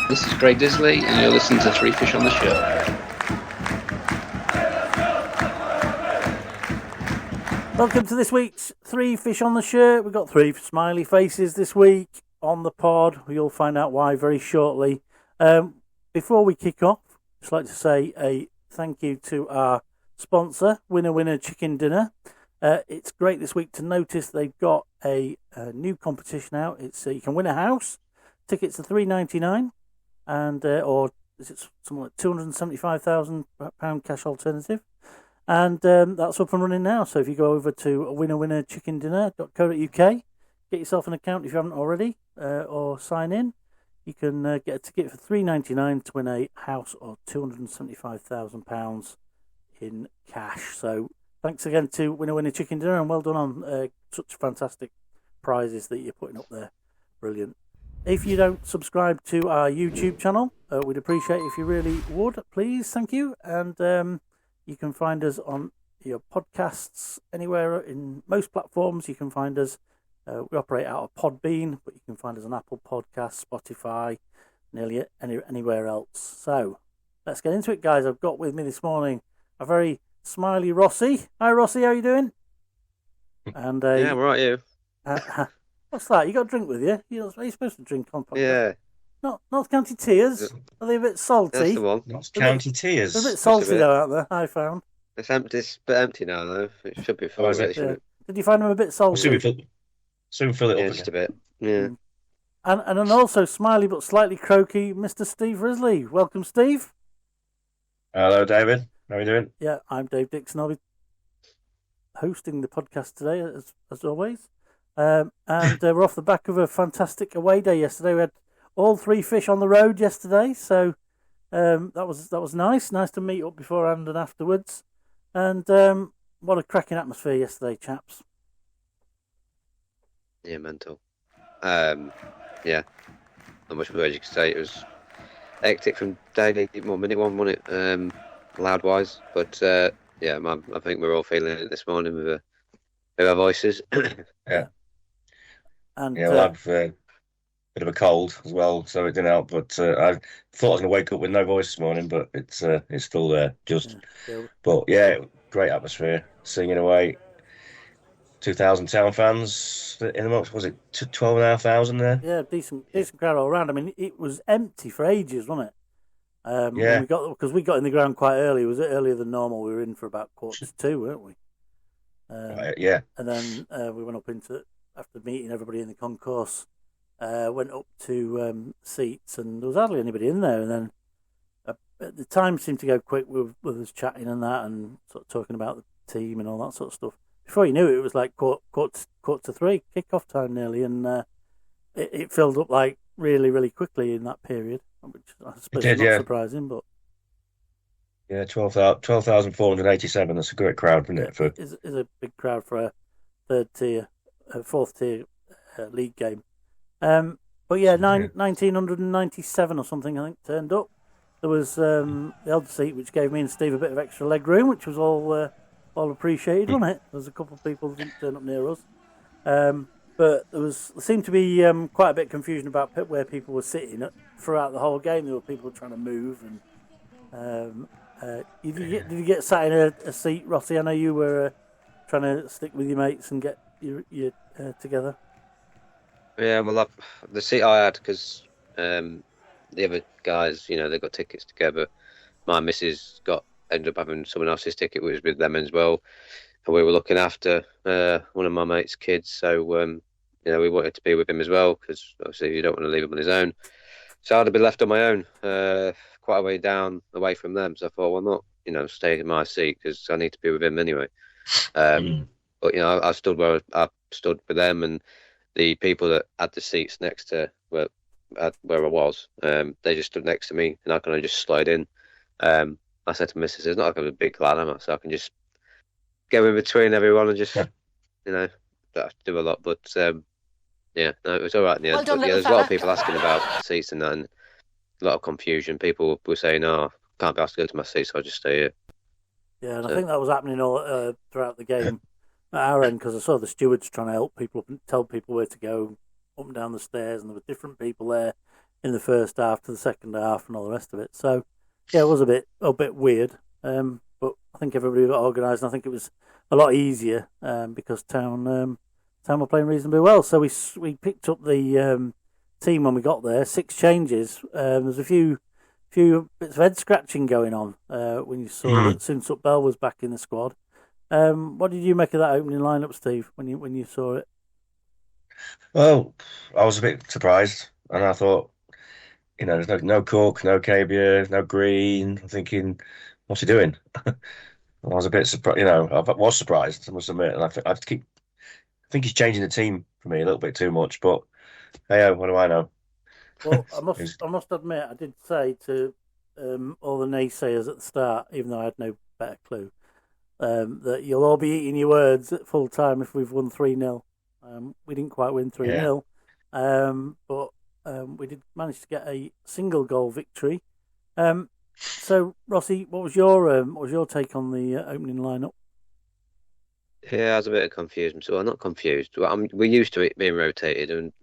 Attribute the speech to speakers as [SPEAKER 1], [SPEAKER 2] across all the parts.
[SPEAKER 1] This is Greg Disley, and you're listening to Three Fish on the Show.
[SPEAKER 2] Welcome to this week's Three Fish on the Shirt. We've got three smiley faces this week on the pod. You'll find out why very shortly. Before we kick off, I'd just like to say a thank you to our sponsor, Winner Winner Chicken Dinner. It's great this week to notice they've got a new competition out. It's you can win a house. Tickets are $3.99, and or is it something like £275,000 cash alternative? And that's up and running now. So if you go over to winnerwinnerchickendinner.co.uk, get yourself an account if you haven't already, or sign in. You can get a ticket for $3.99 to win a house or £275,000 in cash. So thanks again to Winner Winner Chicken Dinner, and well done on such fantastic prizes that you're putting up there. Brilliant. If you don't subscribe to our YouTube channel, we'd appreciate it if you really would, please. Thank you. And you can find us on your podcasts anywhere in most platforms. You can find us. We operate out of Podbean, but you can find us on Apple Podcasts, Spotify, nearly anywhere else. So let's get into it, guys. I've got with me this morning a very smiley Rossi. Hi, Rossi. How you doing? And
[SPEAKER 3] yeah, I'm right. You?
[SPEAKER 2] What's that? You got a drink with you? You're supposed to drink on podcast.
[SPEAKER 3] Yeah.
[SPEAKER 2] North County Tears. Are they a bit salty?
[SPEAKER 3] That's the one.
[SPEAKER 4] North County Tears.
[SPEAKER 2] They're a bit salty though, aren't they? I found.
[SPEAKER 3] It's empty. It's a bit empty now, though. It should be full.
[SPEAKER 4] Oh, is it?
[SPEAKER 2] Yeah. Did you find them a bit salty?
[SPEAKER 4] Soon fill it
[SPEAKER 3] Yeah,
[SPEAKER 4] up
[SPEAKER 3] just
[SPEAKER 4] again.
[SPEAKER 3] a bit. Yeah.
[SPEAKER 2] And then also smiley but slightly croaky, Mr. Steve Risley. Welcome, Steve.
[SPEAKER 4] Hello, David. How are you doing?
[SPEAKER 2] Yeah, I'm Dave Dixon. I'll be hosting the podcast today, as always. And we're off the back of a fantastic away day yesterday. We had all three fish on the road yesterday, so that was nice. Nice to meet up beforehand and afterwards. And what a cracking atmosphere yesterday, chaps.
[SPEAKER 3] Yeah, mental. Yeah. Not much more as you could say. It was hectic from daily, well, minute one, wasn't it? Loud wise, but yeah, I think we're all feeling it this morning with our voices.
[SPEAKER 4] Yeah.
[SPEAKER 2] And
[SPEAKER 4] yeah, we'll have a bit of a cold as well, so it didn't help. But I thought I was going to wake up with no voice this morning, but it's still there. But yeah, great atmosphere, singing away. 2,000 Town fans in amongst. Was it 12,500 there?
[SPEAKER 2] Yeah, decent crowd all around. I mean, it was empty for ages, wasn't it?
[SPEAKER 4] Yeah.
[SPEAKER 2] Because we got in the ground quite early. Was it earlier than normal? We were in for about 1:45, weren't we?
[SPEAKER 4] Yeah.
[SPEAKER 2] And then we went up into, after meeting everybody in the concourse, went up to seats, and there was hardly anybody in there. And then the time seemed to go quick with us chatting and that, and sort of talking about the team and all that sort of stuff. Before you knew it, it was like quarter to three, kick-off time nearly, and it filled up like really, really quickly in that period, which I suppose is not surprising, but...
[SPEAKER 4] Yeah, 12,487. That's a great crowd, isn't it?
[SPEAKER 2] It's a big crowd for a fourth tier league game. But yeah, 1,997 or something, I think, turned up. There was the elder seat, which gave me and Steve a bit of extra leg room, which was all appreciated, wasn't it? There was a couple of people who didn't turn up near us. But there seemed to be quite a bit of confusion about where people were sitting throughout the whole game. There were people trying to move. And did you get sat in a seat, Rossi? I know you were trying to stick with your mates and get you together.
[SPEAKER 3] Yeah, well, the seat I had, because the other guys, they got tickets together. My missus ended up having someone else's ticket, which was with them as well. And we were looking after one of my mate's kids, so we wanted to be with him as well, because obviously you don't want to leave him on his own. So I'd have been left on my own, quite a way down away from them. So I thought, well, not stay in my seat, because I need to be with him anyway. But I stood where I stood with them, and the people that had the seats next to where I was, they just stood next to me, and I kind of just slide in. I said to Mrs. "It's not like I'm a big lad, am I? So I can just go in between everyone and just, don't have to do a lot." But yeah, no, it was all right in the end. But, there's a lot of people asking about seats and that, and a lot of confusion. People were saying, "Oh, I can't be asked to go to my seat, so I'll just stay here."
[SPEAKER 2] Yeah, and I think that was happening all throughout the game at our end, because I saw the stewards trying to help people, tell people where to go up and down the stairs, and there were different people there in the first half to the second half and all the rest of it. So yeah, it was a bit weird. But I think everybody got organised, and I think it was a lot easier because Town were playing reasonably well. So we picked up the team when we got there. 6 changes. There's a few bits of head scratching going on when you saw that Sunsup Bell was back in the squad. What did you make of that opening lineup, Steve, when you saw it?
[SPEAKER 4] Well, I was a bit surprised, and I thought, there's no Cook, no KBA, no Green. I'm thinking, what's he doing? I was a bit surprised. I was surprised, I must admit. And I think he's changing the team for me a little bit too much. But hey, what do I know?
[SPEAKER 2] Well, I must admit, I did say to all the naysayers at the start, even though I had no better clue, that you'll all be eating your words at full time if we've won 3-0. We didn't quite win 3-0, but we did manage to get a single goal victory. So, Rossi, what was your take on the opening lineup?
[SPEAKER 3] Yeah, I was a bit confused. So I'm not confused. We're used to it being rotated, and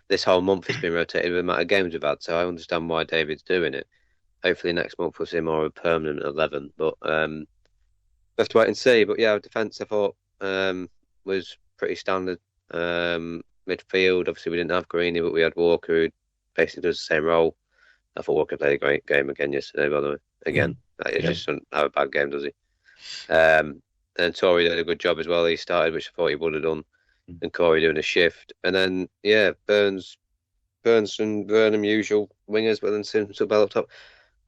[SPEAKER 3] this whole month it's been rotated with the amount of games we've had. So I understand why David's doing it. Hopefully next month we'll see more of a permanent 11. But we'll have to wait and see. But yeah, defence I thought was pretty standard. Midfield, obviously we didn't have Greeny, but we had Walker, who basically does the same role. I thought Walker played a great game again yesterday, by the way. Again, he just doesn't have a bad game, does he? And Tory did a good job as well. He started, which I thought he would have done, and Corey doing a shift. And then, Burns and Vernam, usual wingers, but then Sunsup Bell up top.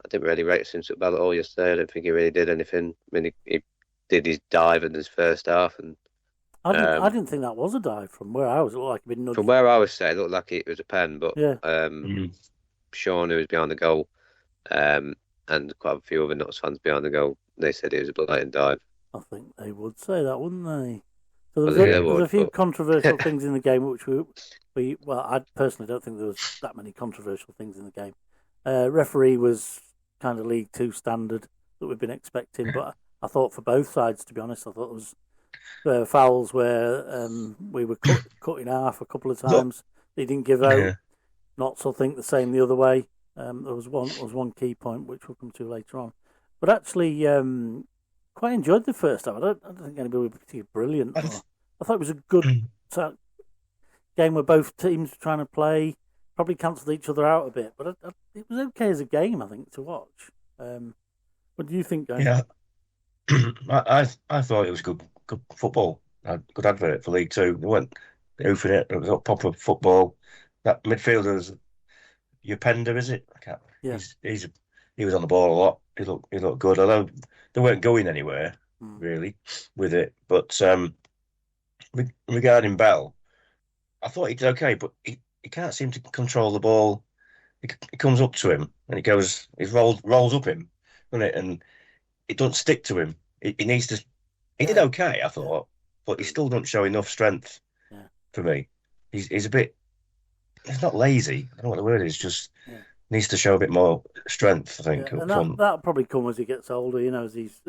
[SPEAKER 3] I didn't really rate Sunsup Bell at all yesterday. I don't think he really did anything. I mean, he did his dive in his first half, and
[SPEAKER 2] I didn't think that was a dive from where I was. It looked like he'd been nudged.
[SPEAKER 3] From where I was saying, it looked like it was a pen, but Sean, who was behind the goal, and quite a few other Notts fans behind the goal, they said it was a blatant dive.
[SPEAKER 2] I think they would say that, wouldn't they? So there's a few controversial things in the game, which I personally don't think there was that many controversial things in the game. Referee was kind of League 2 standard that we've been expecting, but I thought for both sides, to be honest, I thought there was fouls where we were cut in half a couple of times. They didn't give out.
[SPEAKER 4] Yeah.
[SPEAKER 2] Notts will think the same the other way. There was one key point which we'll come to later on. But actually, quite enjoyed the first half. I don't think anybody was particularly brilliant. I thought it was a good game where both teams were trying to play. Probably cancelled each other out a bit, but it was okay as a game, I think, to watch. What do you think, Guy?
[SPEAKER 4] Yeah, I thought it was good football. Good advert for League 2. They weren't oofing it. It was all proper football. That midfielder's Upenda, is it? I can't. Yeah. He was on the ball a lot. He looked good, although they weren't going anywhere really with it. But regarding Bell, I thought he did okay, but he can't seem to control the ball. It comes up to him and it rolls up him, doesn't it? And it doesn't stick to him. He needs to. He did okay, I thought, but he still doesn't show enough strength for me. He's a bit. He's not lazy. I don't know what the word is. Just needs to show a bit more strength, I think.
[SPEAKER 2] Yeah, and that'll probably come as he gets older. As he's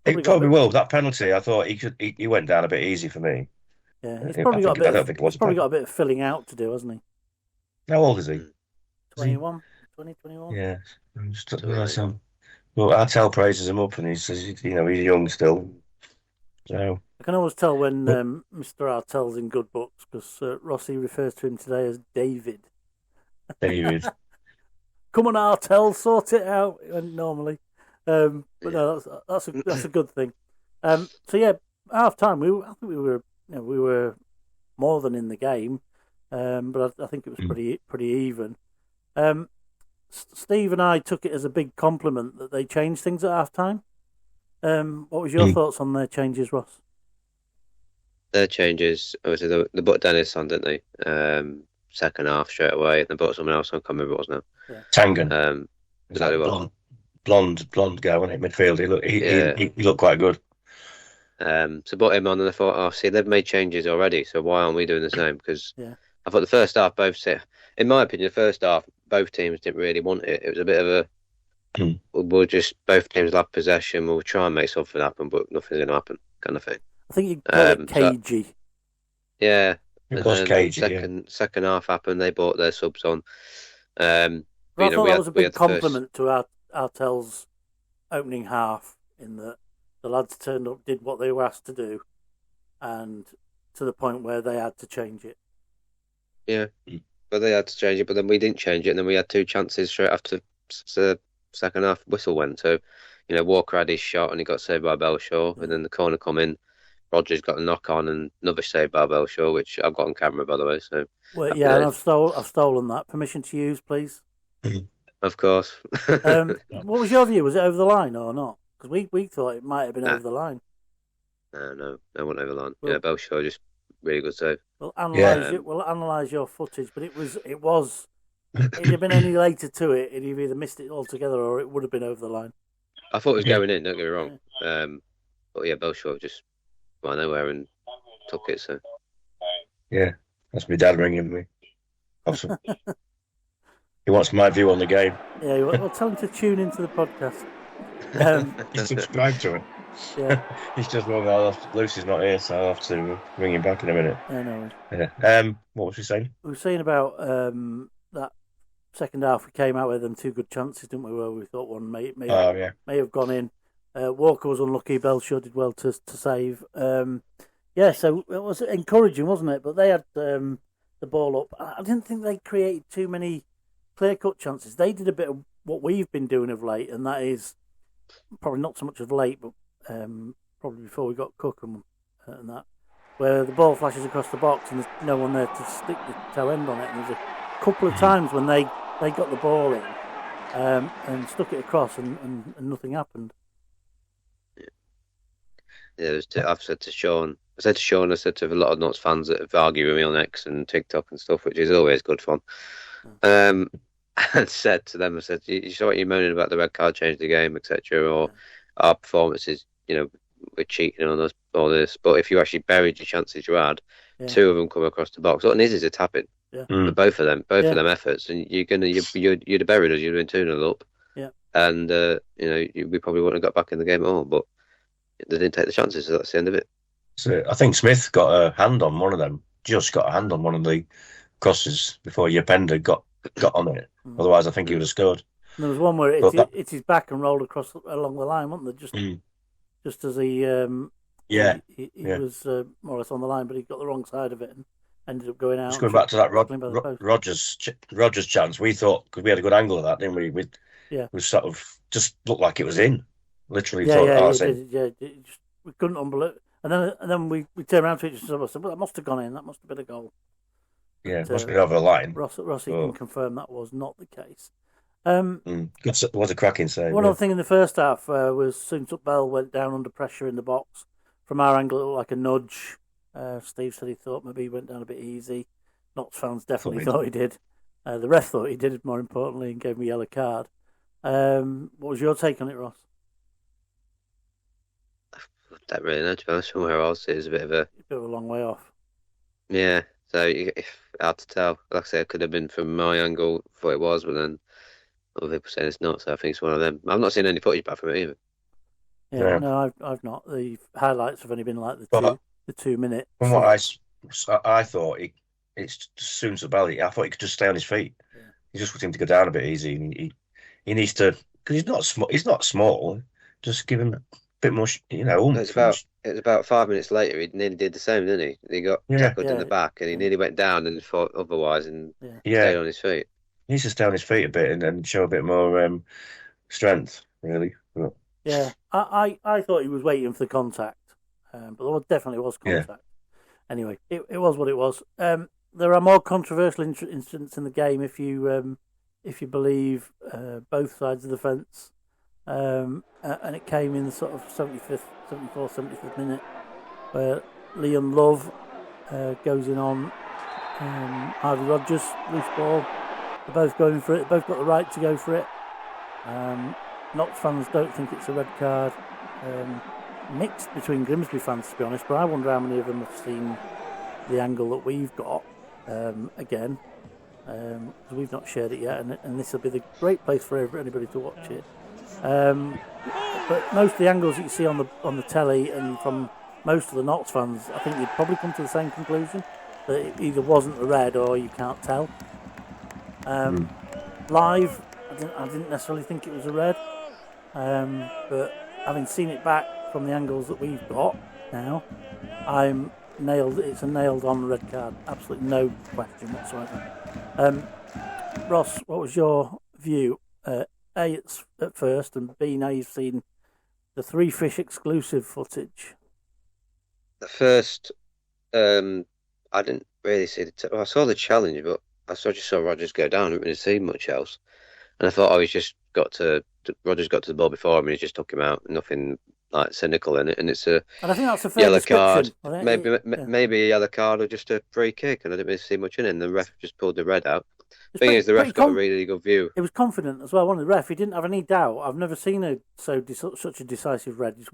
[SPEAKER 4] probably will. That penalty, I thought he went down a bit easy for me.
[SPEAKER 2] Yeah, he's probably got a bit of filling out to do, hasn't he?
[SPEAKER 4] How old is he?
[SPEAKER 2] 21. 21.
[SPEAKER 4] Yeah. Well, Artell praises him up, and he says, he's young still. So
[SPEAKER 2] I can always tell when Mr. Artell's in good books because Rossi refers to him today as David.
[SPEAKER 4] David.
[SPEAKER 2] Come on, Artell, sort it out. Normally, but no, that's a good thing. So yeah, half time I think we were more than in the game, but I think it was pretty even. Steve and I took it as a big compliment that they changed things at half time. What was your thoughts on their changes, Ross?
[SPEAKER 3] Their changes, obviously, they put Dennis on, didn't they? Second half straight away, and they brought someone else on. I can't remember what it was now.
[SPEAKER 4] Tangen. Blonde guy, wasn't it? Midfield. He looked quite good.
[SPEAKER 3] So brought him on, and I thought, see, they've made changes already, so why aren't we doing the same? Because I thought the first half, in my opinion, the first half, both teams didn't really want it. It was a bit of a, we'll just, both teams will have possession, we'll try and make something happen, but nothing's going to happen, kind of thing.
[SPEAKER 2] I think you call it cagey.
[SPEAKER 3] Yeah.
[SPEAKER 4] It was cagey,
[SPEAKER 3] second half happened, they brought their subs on.
[SPEAKER 2] But I thought that was a big compliment to Artel's opening half, in that the lads turned up, did what they were asked to do, and to the point where they had to change it.
[SPEAKER 3] Yeah, but they had to change it, but then we didn't change it, and then we had 2 chances straight after the second half whistle went. So, Walker had his shot and he got saved by Belshaw, and then the corner come in. Rogers got a knock on and another save by Belshaw, which I've got on camera, by the way. So,
[SPEAKER 2] well, yeah, and I've stolen that. Permission to use, please.
[SPEAKER 3] Of course.
[SPEAKER 2] What was your view? Was it over the line or not? Because we thought it might have been over the line.
[SPEAKER 3] No, I went over the line. Well, Belshaw just really good save.
[SPEAKER 2] We'll analyse your footage, but it was. It'd have been any later to it, it'd have either missed it altogether or it would have been over the line.
[SPEAKER 3] I thought it was going in. Don't get me wrong. But yeah, Belshaw just went nowhere and took it. So
[SPEAKER 4] yeah, that's my dad ringing me. Awesome. He wants my view on the game.
[SPEAKER 2] Yeah, well, tell him to tune into the podcast.
[SPEAKER 4] He's subscribed to it.
[SPEAKER 2] Yeah.
[SPEAKER 4] He's just wrong. Lucy's not here, so I'll have to ring him back in a minute.
[SPEAKER 2] I know.
[SPEAKER 4] Yeah. What was he saying?
[SPEAKER 2] We were saying about that second half. We came out with them 2 good chances, didn't we? Where we thought one may have gone in. Walker was unlucky. Belshaw did well to save. So it was encouraging, wasn't it? But they had the ball up. I didn't think they created too many clear-cut chances. They did a bit of what we've been doing of late, and that is probably not so much of late, but probably before we got Cook and that, where the ball flashes across the box and there's no one there to stick the toe end on it. And there's a couple of times when they got the ball in and stuck it across and nothing happened.
[SPEAKER 3] Yeah, I've said to Sean, I said to a lot of Notts fans that have argued with me on X and TikTok and stuff, which is always good fun. And said to them, I said, you saw what you're moaning about the red card changed the game, etc., or our performances, we're cheating on us, all this. But if you actually buried your chances you had, 2 of them come across the box. All it is a tap in.
[SPEAKER 2] Yeah.
[SPEAKER 3] But both of them efforts, and you'd have buried us. You'd have been 2-0 up.
[SPEAKER 2] Yeah.
[SPEAKER 3] And we probably wouldn't have got back in the game at all. But they didn't take the chances, so that's the end of it.
[SPEAKER 4] So I think Smith got a hand on one of them. Just got a hand on one of the crosses before Yapenda got on it. Otherwise, I think he would have scored.
[SPEAKER 2] And there was one where it's his back and rolled along the line, wasn't there? Just as he was more or less on the line, but he got the wrong side of it and ended up going out.
[SPEAKER 4] Just going back to that Rogers chance, we thought, because we had a good angle of that, didn't we? We sort of just looked like it was in. Literally we couldn't unbelieve it. And then we turned around to each other and said, well, that must have gone in. That must have been a goal. Yeah, it must have been over the line.
[SPEAKER 2] Rossi can confirm that was not the case.
[SPEAKER 4] It was a cracking save.
[SPEAKER 2] One other thing in the first half was Soon-Suk Bell went down under pressure in the box. From our angle, it looked like a nudge. Steve said he thought maybe he went down a bit easy. Notts fans definitely thought he did. The ref thought he did, more importantly, and gave him a yellow card. What was your take on it, Ross?
[SPEAKER 3] I don't really know, to be honest. From where I was, it was a bit of a
[SPEAKER 2] long way off.
[SPEAKER 3] Yeah, so hard to tell. Like I said, it could have been from my angle, thought it was, but then other people saying it's not, so I think it's one of them. I've not seen any footage back from it either.
[SPEAKER 2] Yeah, no, I've not. The highlights have only been like the 2 minutes.
[SPEAKER 4] From what I thought, it's soon to belly. I thought he could just stay on his feet. Yeah. He just wanted him to go down a bit easy. He needs to, because he's not small. Just give him a bit more,
[SPEAKER 3] It's about 5 minutes later. He nearly did the same, didn't he? He got tackled in the back, and he nearly went down and fought otherwise, and stayed on his feet.
[SPEAKER 4] He needs to stay on his feet a bit and show a bit more strength, really. But...
[SPEAKER 2] Yeah, I thought he was waiting for the contact, but there definitely was contact. Yeah. Anyway, it was what it was. There are more controversial incidents in the game if you believe both sides of the fence, and it came in the sort of 74th, 75th minute, where NDLOVU goes in on Harvey Rogers, loose ball. They're both going for it. Both got the right to go for it. Notts fans don't think it's a red card. Mixed between Grimsby fans, to be honest, but I wonder how many of them have seen the angle that we've got again, because we've not shared it yet, and this will be the great place for anybody to watch it. But most of the angles that you see on the telly and from most of the Notts fans, I think you'd probably come to the same conclusion, that it either wasn't a red or you can't tell. live, I didn't necessarily think it was a red, but having seen it back from the angles that we've got now, I'm nailed. It's a nailed-on red card. Absolutely no question whatsoever. Ross, what was your view? A, it's at first, and B, now you've seen the Three Fish exclusive footage.
[SPEAKER 3] The first, I didn't really see well, I saw the challenge, but just saw Rogers go down. I didn't really see much else, and I thought, oh, he's just Rogers got to the ball before him, and he just took him out. Nothing like cynical in it, and it's a
[SPEAKER 2] and I think that's a fair
[SPEAKER 3] yellow card.
[SPEAKER 2] Maybe
[SPEAKER 3] A yellow card or just a free kick, and I didn't really see much in it. And the ref just pulled the red out. The thing is, the ref got a really good view.
[SPEAKER 2] It was confident as well. One of the ref, he didn't have any doubt. I've never seen such a decisive red. He's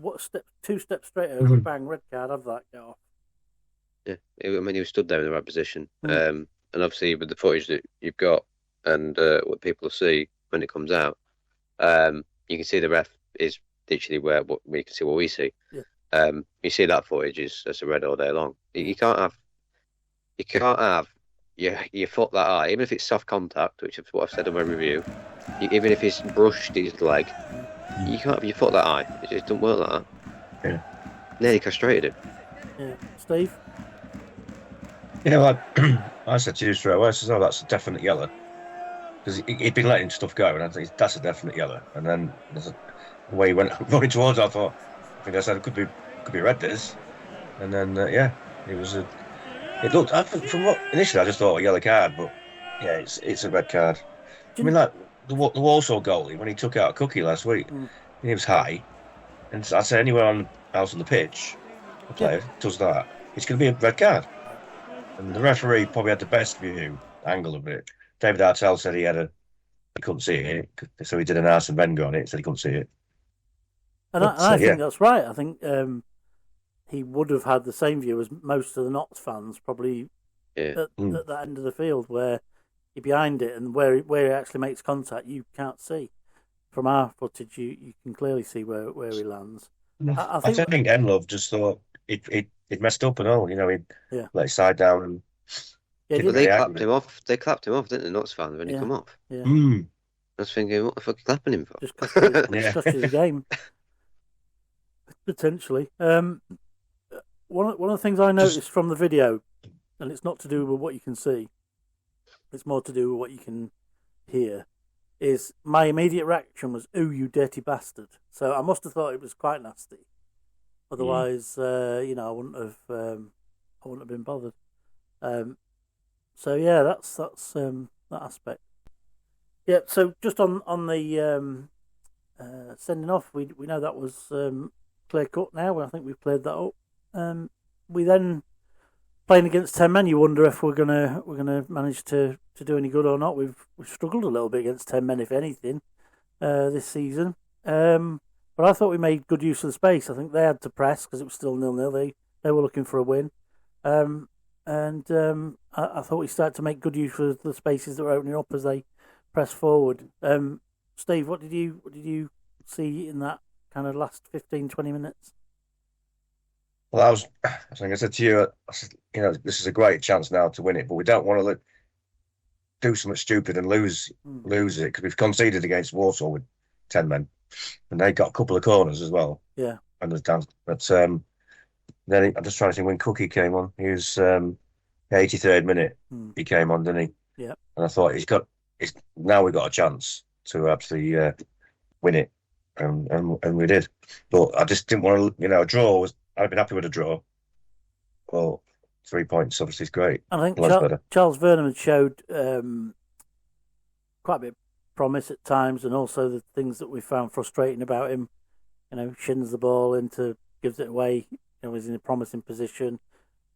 [SPEAKER 2] two steps straight over, bang, red card. Have that go off.
[SPEAKER 3] Yeah, I mean, he was stood there in the right position. And obviously, with the footage that you've got and what people see when it comes out, you can see the ref is literally where we can see what we see.
[SPEAKER 2] Yeah.
[SPEAKER 3] You see that footage is a red all day long. You can't have your foot that high, even if it's soft contact, which is what I've said in my review. Even if he's brushed his leg, you can't have your foot that high. It just doesn't work like that.
[SPEAKER 4] Yeah.
[SPEAKER 3] Nearly castrated him.
[SPEAKER 2] Yeah, Steve.
[SPEAKER 4] Yeah, well, I said to you straight away, I said, "Oh, that's a definite yellow," because he'd been letting stuff go, and I think that's a definite yellow. And then the way he went running towards, I think I said it could be red. This, and then it was a. It looked from what initially I just thought a yellow card, but yeah, it's a red card. I mean, like the Walsall goalie when he took out a cookie last week, he was high, and I said anywhere else on the pitch, the player does that, it's going to be a red card. And the referee probably had the best view angle of it. David Artell said he couldn't see it, so he did an Arsene Wenger on it, said he couldn't see it.
[SPEAKER 2] And I think that's right. I think he would have had the same view as most of the Notts fans, probably at that end of the field where you're behind it and where he actually makes contact, you can't see. From our footage, you can clearly see where he lands. I
[SPEAKER 4] think NDLOVU just thought it messed up and all. You know, he let his side down and.
[SPEAKER 3] Yeah, but they clapped him off. They clapped him off, didn't they, Notts fans, when he come off?
[SPEAKER 2] Yeah.
[SPEAKER 3] I was thinking, what the fuck are you clapping him for?
[SPEAKER 2] Just cost you the game. Potentially. One of the things I noticed from the video, and it's not to do with what you can see, it's more to do with what you can hear, is my immediate reaction was, "Ooh, you dirty bastard." So I must have thought it was quite nasty. Otherwise, I wouldn't have been bothered. So yeah, that's that aspect. Yeah. So just on the sending off, we know that was clear cut now. I think we've cleared that up. We then playing against 10 men. You wonder if we're gonna manage to do any good or not. We've struggled a little bit against 10 men, if anything, this season. But I thought we made good use of the space. I think they had to press because it was still 0-0. They were looking for a win. I thought we started to make good use of the spaces that were opening up as they pressed forward. Steve, what did you see in that kind of last 15-20 minutes?
[SPEAKER 4] Well, I think I said to you, this is a great chance now to win it, but we don't want to do something stupid and lose it, because we've conceded against Walsall with 10 men, and they got a couple of corners as well.
[SPEAKER 2] Yeah.
[SPEAKER 4] But then I'm just trying to think when Cookie came on. He was 83rd minute. He came on, didn't
[SPEAKER 2] he? Yeah.
[SPEAKER 4] And I thought now we've got a chance to actually win it, and we did. But I just didn't want to. A draw was. I'd been happy with a draw. Well, 3 points obviously is great.
[SPEAKER 2] I think Charles Vernam had showed quite a bit of promise at times, and also the things that we found frustrating about him. Shins the ball into, gives it away. He's in a promising position.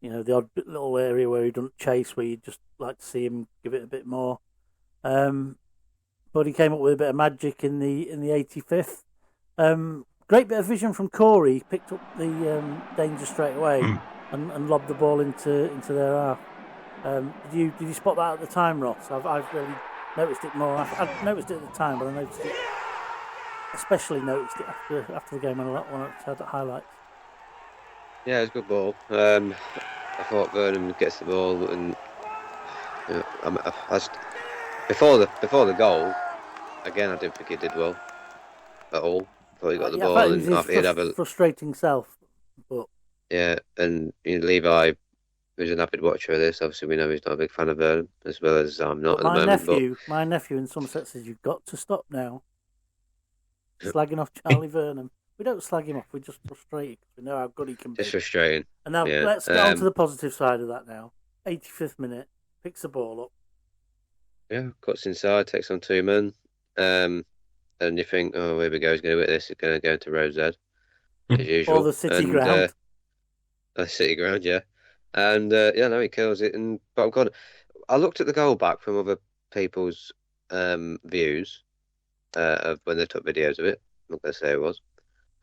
[SPEAKER 2] The odd little area where he doesn't chase, where you'd just like to see him give it a bit more. But he came up with a bit of magic in the 85th. Great bit of vision from Corey. Picked up the danger straight away and lobbed the ball into their half. Did you spot that at the time, Ross? I've really noticed it more. I've noticed it at the time, but I noticed it. Especially noticed it after the game when I had the highlights.
[SPEAKER 3] Yeah, it was a good ball. I thought Vernam gets the ball, and before the goal, again, I didn't think he did well at all. Thought he got the ball,
[SPEAKER 2] I
[SPEAKER 3] and
[SPEAKER 2] thought
[SPEAKER 3] he'd have a
[SPEAKER 2] frustrating self, but
[SPEAKER 3] and Levi, who's an avid watcher of this, obviously we know he's not a big fan of Vernam, as well as I'm not at the moment.
[SPEAKER 2] My nephew in Somerset says you've got to stop now slagging off Charlie Vernam. We don't slag him off, we just frustrate him because we know how good he can be.
[SPEAKER 3] It's frustrating.
[SPEAKER 2] And now let's get on to the positive side of that now. 85th minute, picks the ball up.
[SPEAKER 3] Yeah, cuts inside, takes on 2 men. And you think, oh, here we go, he's going to hit this, he's going to go into road Z, as usual.
[SPEAKER 2] Or the City ground.
[SPEAKER 3] The City ground, yeah. And, no, he kills it. But I looked at the goal back from other people's views of when they took videos of it. I'm not going to say it was.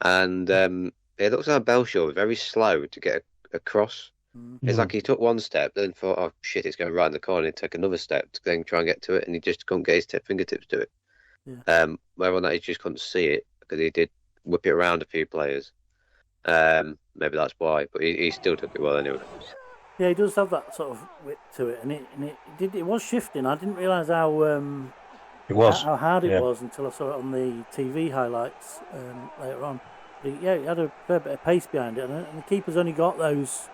[SPEAKER 3] And it looks like Belshaw was very slow to get across. Mm-hmm. It's like he took one step, then thought, oh, shit, it's going right in the corner, and take another step to then try and get to it, and he just couldn't get his fingertips to it. Yeah. Where on that he just couldn't see it, because he did whip it around a few players. Maybe that's why, but he still took it well anyway.
[SPEAKER 2] Yeah, he does have that sort of whip to it, and it was shifting. I didn't realise how hard it was until I saw it on the TV highlights later on. But he had a fair bit of pace behind it, and the keeper's only got those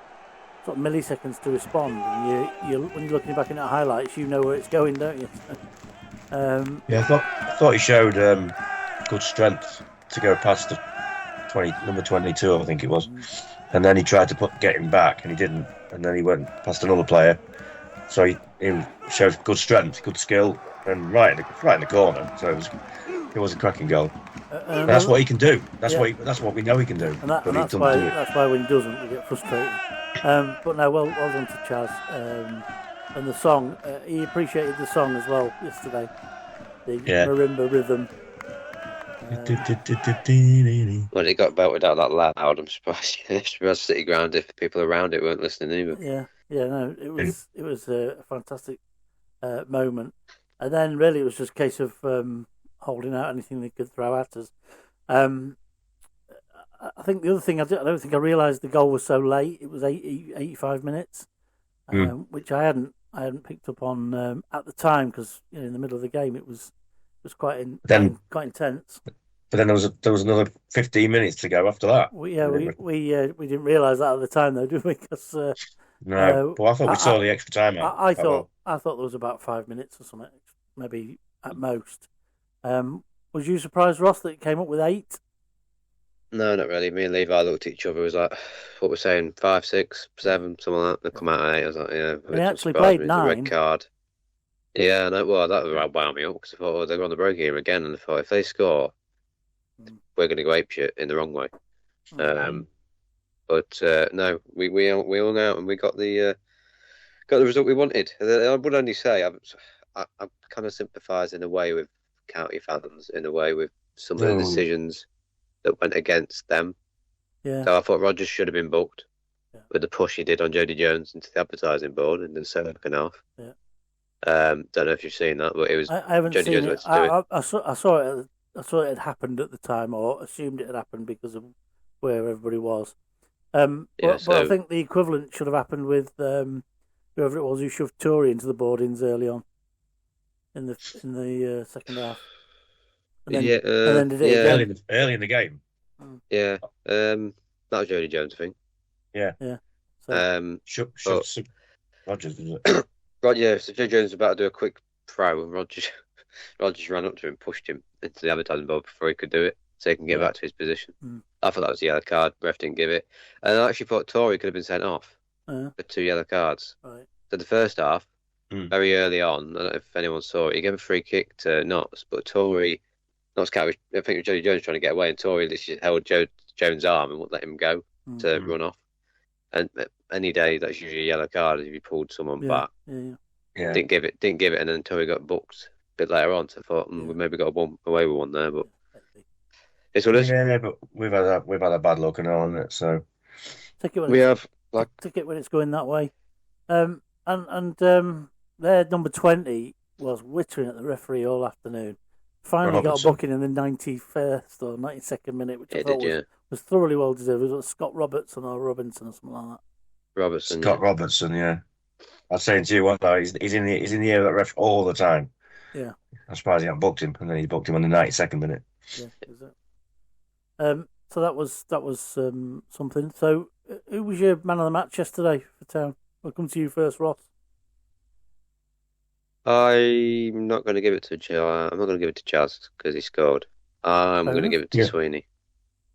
[SPEAKER 2] sort of milliseconds to respond. And you when you're looking back in the highlights, you know where it's going, don't you?
[SPEAKER 4] I thought he showed good strength to go past the number 22, I think it was, and then he tried to get him back, and he didn't, and then he went past another player. So he showed good strength, good skill, and right in the corner. So it was a cracking goal. That's what he can do. That's what we know he can do.
[SPEAKER 2] And that's why when he doesn't, we get frustrated. But no, well done to Chaz. And the song, he appreciated the song as well yesterday. The marimba rhythm.
[SPEAKER 3] When it got belted out that loud, I'm surprised. City ground if people around it weren't listening either.
[SPEAKER 2] No, it was a fantastic moment. And then really it was just a case of holding out anything they could throw at us. I think the other thing, I don't think I realised the goal was so late. It was 85 minutes, which I hadn't picked up on at the time, because in the middle of the game it was quite intense.
[SPEAKER 4] But then there was another 15 minutes to go after that.
[SPEAKER 2] We didn't realise that at the time though, did we? Because
[SPEAKER 4] no, but I thought we saw the extra time out.
[SPEAKER 2] I thought there was about 5 minutes or something, maybe at most. Was you surprised, Ross, that it came up with 8?
[SPEAKER 3] No, not really. Me and Levi looked at each other. It was like, what we're saying, 5, 6, 7, something like that. They come out at 8. I was like, yeah.
[SPEAKER 2] They actually played 9.
[SPEAKER 3] Red card. Yeah, no, well, that wound me up, because I thought, they're on the break here again, and I thought, if they score, we're going to go apeshit in the wrong way. But no, we hung out, and we got the result we wanted. I would only say I kind of sympathise in a way with county fans, in a way with some of the decisions that went against them.
[SPEAKER 2] Yeah.
[SPEAKER 3] So I thought Rodgers should have been booked with the push he did on Jody Jones into the advertising board in the second half.
[SPEAKER 2] Yeah.
[SPEAKER 3] Don't know if you've seen that, but it was.
[SPEAKER 2] I haven't
[SPEAKER 3] Jody
[SPEAKER 2] seen
[SPEAKER 3] Jones
[SPEAKER 2] it. I saw it. I saw it had happened at the time, or assumed it had happened because of where everybody was. But I think the equivalent should have happened with whoever it was who shoved Tory into the boardings early on in the second half. And then did it again.
[SPEAKER 4] Early in the game.
[SPEAKER 3] Yeah, that was Jody Jones, I think.
[SPEAKER 2] Yeah. So,
[SPEAKER 4] Rodgers, was it?
[SPEAKER 3] Right, yeah. So Jody Jones was about to do a quick throw, and Rodgers ran up to him, pushed him into the advertising board before he could do it, so he can get back to his position. I thought that was a yellow card. Ref didn't give it, and I actually thought Tory could have been sent off for 2 yellow cards.
[SPEAKER 2] Right.
[SPEAKER 3] So the first half, very early on, I don't know if anyone saw it, he gave a free kick to Knotts, but Tory, Knotts I think it was Jody Jones trying to get away, and Tory literally held Jones' arm and wouldn't let him go to run off. And any day that's usually a yellow card if you pulled someone back.
[SPEAKER 2] Yeah.
[SPEAKER 3] Didn't give it, and then Tory got booked a bit later on. So I thought we maybe got away with one there, but it's what it is.
[SPEAKER 4] Yeah, but we've had a bad look and all on it, so
[SPEAKER 2] take it when it's going that way. And their number 20 was wittering at the referee all afternoon. Finally got a booking in the 91st or 92nd minute, which I thought was thoroughly well deserved. It was Scott Robertson or Robinson or something like that.
[SPEAKER 4] Scott Robertson, yeah. I was saying to you, he's in the ear of that ref all the time.
[SPEAKER 2] Yeah.
[SPEAKER 4] I'm surprised he hadn't booked him, and then he booked him on the 92nd minute.
[SPEAKER 2] Yeah, is it? So that was something. So, who was your man of the match yesterday for Town? I'll come to you first, Ross.
[SPEAKER 3] I'm not going to give it to Joe. I'm not going to give it to Chaz because he scored. I'm
[SPEAKER 2] Fair
[SPEAKER 3] going to
[SPEAKER 2] enough.
[SPEAKER 3] give it to Sweeney.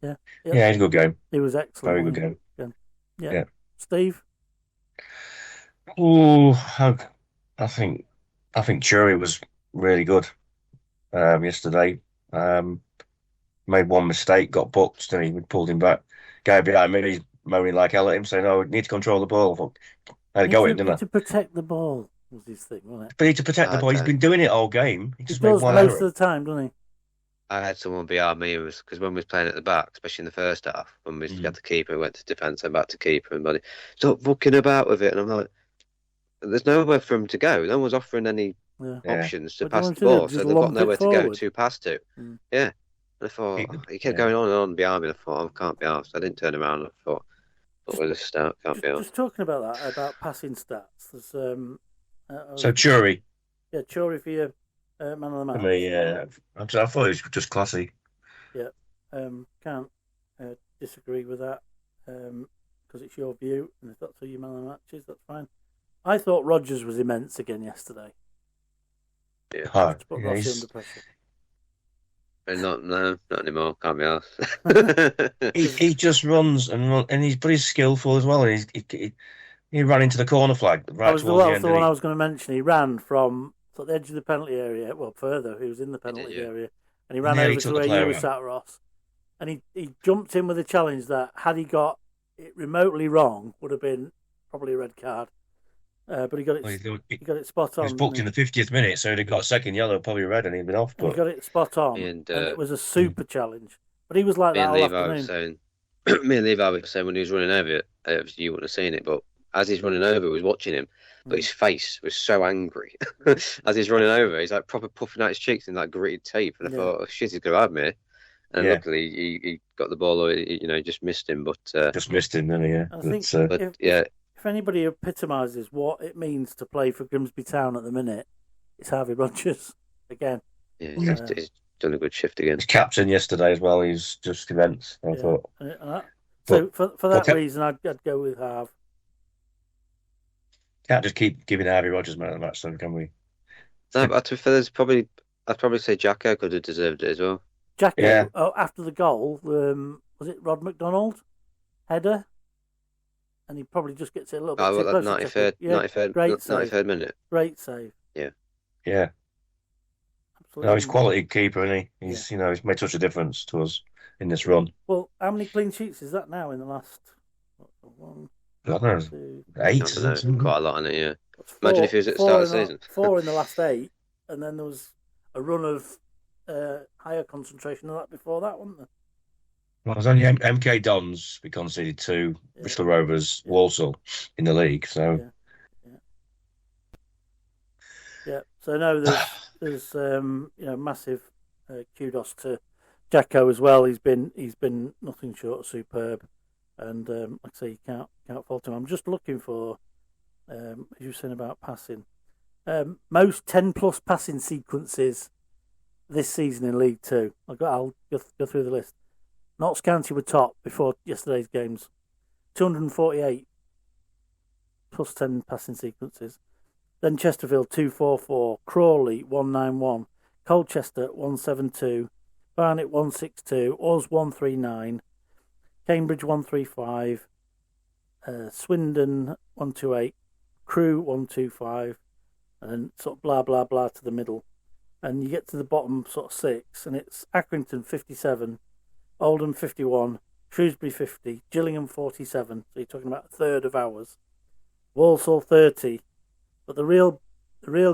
[SPEAKER 2] Yeah.
[SPEAKER 4] Yeah, it's a good game.
[SPEAKER 2] He was excellent.
[SPEAKER 4] Very good game.
[SPEAKER 2] Yeah. Steve?
[SPEAKER 4] Oh, I think Churi was really good yesterday. Made one mistake, got booked, then he pulled him back. Guy behind me, he's moaning like hell at him, saying, "Oh, we need to control the ball." I thought, I had to go at him, didn't I?
[SPEAKER 2] To protect the ball was his thing, wasn't it?
[SPEAKER 4] But he need to protect the ball. He's been doing it all game. He just made
[SPEAKER 2] does
[SPEAKER 4] one
[SPEAKER 2] most
[SPEAKER 4] error.
[SPEAKER 2] of the time, doesn't he?
[SPEAKER 3] I had someone behind me because when we was playing at the back, especially in the first half, when we got the keeper, went to defence and back to keeper, and stop fucking about with it. And I'm like, there's nowhere for him to go. No one's offering any options to pass the ball, so they've got nowhere to go to pass to. Yeah. And I thought, he kept going on and on behind me. I thought, I can't be arsed. I didn't turn around. I thought, we'll just start. Can't be arsed.
[SPEAKER 2] Just talking about that, about passing stats. There's,
[SPEAKER 4] so Churi.
[SPEAKER 2] Yeah, Churi for your man of the match.
[SPEAKER 4] For me, I thought it was just classy.
[SPEAKER 2] Yeah, can't disagree with that because it's your view, and if that's who your man of the match is, that's fine. I thought Rodgers was immense again yesterday.
[SPEAKER 3] Yeah,
[SPEAKER 2] to put Rossi under pressure.
[SPEAKER 3] Not anymore. Can't be arsed.
[SPEAKER 4] he just runs and he's skillful as well. And he ran into the corner flag right towards the end.
[SPEAKER 2] The one I was going to mention. He ran from the edge of the penalty area. Well, further. He was in the penalty area, and he ran over to where you were sat, Ross. And he jumped in with a challenge that, had he got it remotely wrong, would have been probably a red card. But he got it. He got it spot on.
[SPEAKER 4] He was booked in the 50th minute, so he'd got a second yellow, probably red, and he'd been off. But
[SPEAKER 2] he got it spot on, and it was a super challenge. But he was like that all afternoon.
[SPEAKER 3] Me and Levi were saying when he was running over it, obviously you wouldn't have seen it, but as he's running over, we was watching him, but his face was so angry. As he's running over, he's like proper puffing out his cheeks in like gritted teeth, and I thought, oh, shit, he's gonna have me. And luckily, he got the ball, just missed him. But
[SPEAKER 4] just missed him, didn't he? Yeah.
[SPEAKER 2] I think if anybody epitomises what it means to play for Grimsby Town at the minute, it's Harvey Rodgers again.
[SPEAKER 3] Yeah, he's done a good shift again.
[SPEAKER 4] He's captain yesterday as well. He's just immense. I thought.
[SPEAKER 2] So for that reason, I'd go with Harv.
[SPEAKER 4] Can't just keep giving Harvey Rodgers man of the match, then, can we?
[SPEAKER 3] No, but to be fair, I'd probably say Jacko could have deserved it as well.
[SPEAKER 2] Jacko, after the goal, was it Rod McDonald header? And he probably just gets it a little bit too close.
[SPEAKER 3] 93rd minute.
[SPEAKER 2] Great save.
[SPEAKER 3] Yeah.
[SPEAKER 4] Absolutely. No, he's quality keeper, isn't he? He's made such a difference to us in this run.
[SPEAKER 2] Well, how many clean sheets is that now in the last one?
[SPEAKER 4] I don't know, 8.
[SPEAKER 3] Quite a lot in it, yeah. Imagine if he was at the start of the season.
[SPEAKER 2] 4 in the last 8, and then there was a run of higher concentration than that before that, wasn't there?
[SPEAKER 4] Well, it was only MK Dons. We conceded 2, Bristol Rovers, Walsall in the league. So
[SPEAKER 2] So no, there's massive kudos to Jacko as well. He's been nothing short of superb, and like I say, you can't fault him. I'm just looking for as you were saying about passing, most 10+ passing sequences this season in League Two. I'll go through the list. Notts County were top before yesterday's games, 248 plus 10 passing sequences. Then Chesterfield 244, Crawley 191, Colchester 172, Barnet 162, Oz 139, Cambridge 135, Swindon 128, Crewe 125, and then sort of blah blah blah to the middle. And you get to the bottom sort of 6, and it's Accrington 57, Oldham 51, Shrewsbury 50, Gillingham 47. So you're talking about a third of ours. Walsall 30, but the real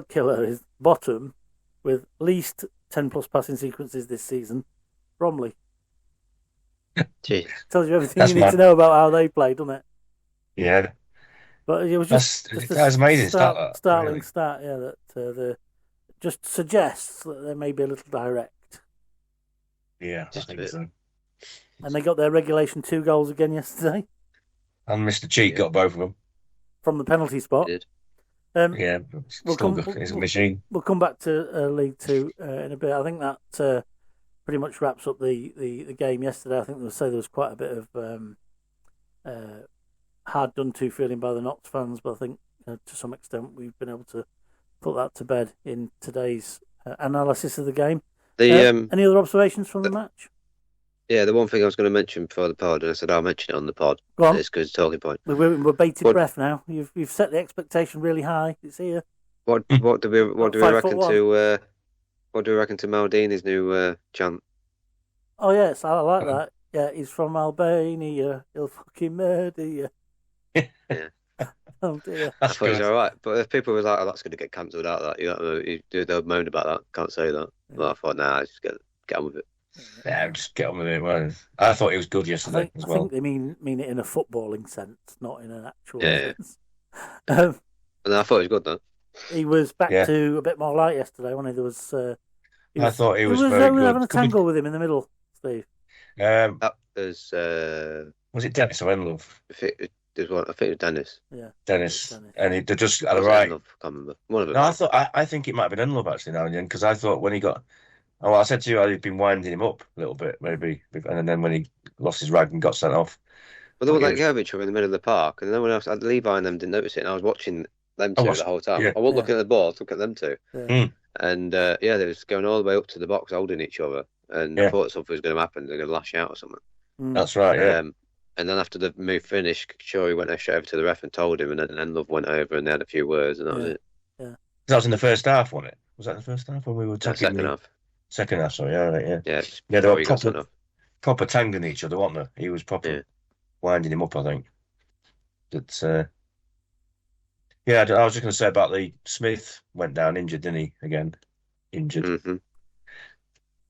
[SPEAKER 2] killer is bottom with least 10+ passing sequences this season. Bromley.
[SPEAKER 3] Jeez.
[SPEAKER 2] Tells you everything you need to know about how they played, doesn't it?
[SPEAKER 4] Yeah.
[SPEAKER 2] But it was just
[SPEAKER 4] that's amazing.
[SPEAKER 2] Startling start. Yeah, that just suggests that they may be a little direct.
[SPEAKER 4] Yeah, I think so.
[SPEAKER 2] And they got their regulation 2 goals again yesterday.
[SPEAKER 4] And Mr. Cheek got both of them.
[SPEAKER 2] From the penalty spot.
[SPEAKER 3] He did.
[SPEAKER 4] Yeah, it's a machine.
[SPEAKER 2] We'll come back to League Two in a bit. I think that pretty much wraps up the game yesterday. I think there was quite a bit of hard done to feeling by the Notts fans, but I think to some extent we've been able to put that to bed in today's analysis of the game. Any other observations from the match?
[SPEAKER 3] Yeah, the one thing I was going to mention before the pod, and I said I'll mention it on the pod.
[SPEAKER 2] Go on.
[SPEAKER 3] It's because it's a talking point.
[SPEAKER 2] We're bated breath now. You've set the expectation really high. It's here.
[SPEAKER 3] What do we reckon to Maldini's new chant?
[SPEAKER 2] Oh yes, I like that. Yeah, he's from Albania. He'll fucking murder you.
[SPEAKER 3] Yeah.
[SPEAKER 2] Oh dear.
[SPEAKER 3] I thought it was all right, but if people were like, "Oh, that's going to get cancelled out," they'll moan about that. Can't say that. Yeah. But I thought, nah, just get on with it.
[SPEAKER 4] Yeah, just get on with it, man. I thought it was good yesterday as well.
[SPEAKER 2] I think they mean it in a footballing sense, not in an actual sense.
[SPEAKER 3] And I thought it was good though.
[SPEAKER 2] He was back to a bit more light yesterday, wasn't he? There was.
[SPEAKER 4] I thought he was very good.
[SPEAKER 2] Having a tangle with him in the middle, Steve.
[SPEAKER 3] That was.
[SPEAKER 4] Was it Dennis or NDLOVU?
[SPEAKER 3] I think it was Dennis.
[SPEAKER 2] Yeah,
[SPEAKER 4] Dennis. And they just had a right.
[SPEAKER 3] NDLOVU, I can't remember. One of them.
[SPEAKER 4] No, I think it might have been NDLOVU actually now and then, because I thought when he got. Oh, I said to you, I'd been winding him up a little bit, maybe, and then when he lost his rag and got sent off.
[SPEAKER 3] Well, they were like going each other in the middle of the park, and no one else, Levi and them didn't notice it, and I was watching them two the whole time. Yeah. I wasn't looking at the ball, I was looking at them two.
[SPEAKER 2] Yeah.
[SPEAKER 3] And they was going all the way up to the box holding each other, and I thought something was going to happen, they're going to lash out or something.
[SPEAKER 4] That's right, yeah.
[SPEAKER 3] And then after the move finished, Shorey went straight over to the ref and told him, and then NDLOVU went over and they had a few words, and that was it.
[SPEAKER 2] Yeah.
[SPEAKER 4] That was in the first half, wasn't it? Was that the first half when we were talking?
[SPEAKER 3] Second half.
[SPEAKER 4] Second half, sorry, yeah.
[SPEAKER 3] Yeah,
[SPEAKER 4] they were proper tangling each other, weren't they? He was proper winding him up, I think. But, I was just going to say about the Smith went down injured, didn't he? Again, injured.
[SPEAKER 3] Mm-hmm.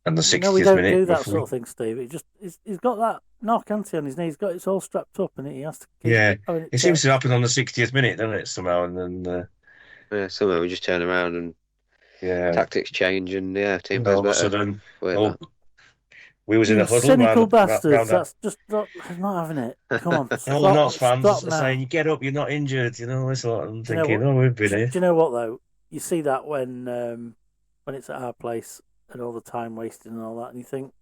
[SPEAKER 4] And the 60th minute.
[SPEAKER 2] We don't do that sort of thing, Steve. He's got that knock, hasn't he, on his knee? It's all strapped up, and he has to keep
[SPEAKER 4] it seems to happen on the 60th minute, doesn't it, somehow? And then
[SPEAKER 3] somehow we just turn around and tactics change, and team plays better.
[SPEAKER 4] Sudden, we was in a huddle.
[SPEAKER 2] Cynical bastards. That's just not having it. Come on.
[SPEAKER 4] All the Notts fans are saying, "You get up, you're not injured." This lot. I'm thinking, we've been here.
[SPEAKER 2] Do you know what though? You see that when it's at our place and all the time wasting and all that, and you think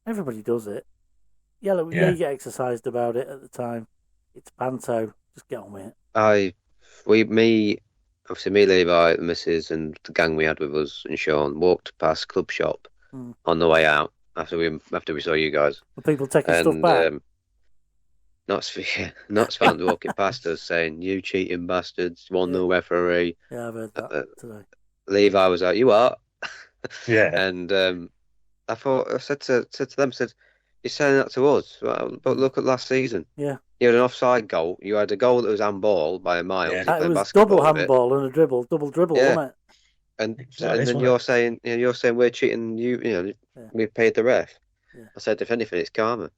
[SPEAKER 2] everybody does it. You get exercised about it at the time. It's panto. Just get on with it.
[SPEAKER 3] Obviously, me, Levi, the missus, and the gang we had with us, and Sean walked past Club Shop on the way out after we saw you guys.
[SPEAKER 2] Were people taking stuff back?
[SPEAKER 3] Notts fans walking past us saying, "You cheating bastards! 1-0 referee."
[SPEAKER 2] Yeah, I've heard that today.
[SPEAKER 3] Levi was like, "You are."
[SPEAKER 4] Yeah.
[SPEAKER 3] And I said to them, "You're saying that to us, but look at last season.
[SPEAKER 2] Yeah.
[SPEAKER 3] You had an offside goal. You had a goal that was handball by a mile.
[SPEAKER 2] Yeah. It was double handball and a double dribble, wasn't it?
[SPEAKER 3] And then you're saying we're cheating. We paid the ref. Yeah. I said, if anything, it's karma.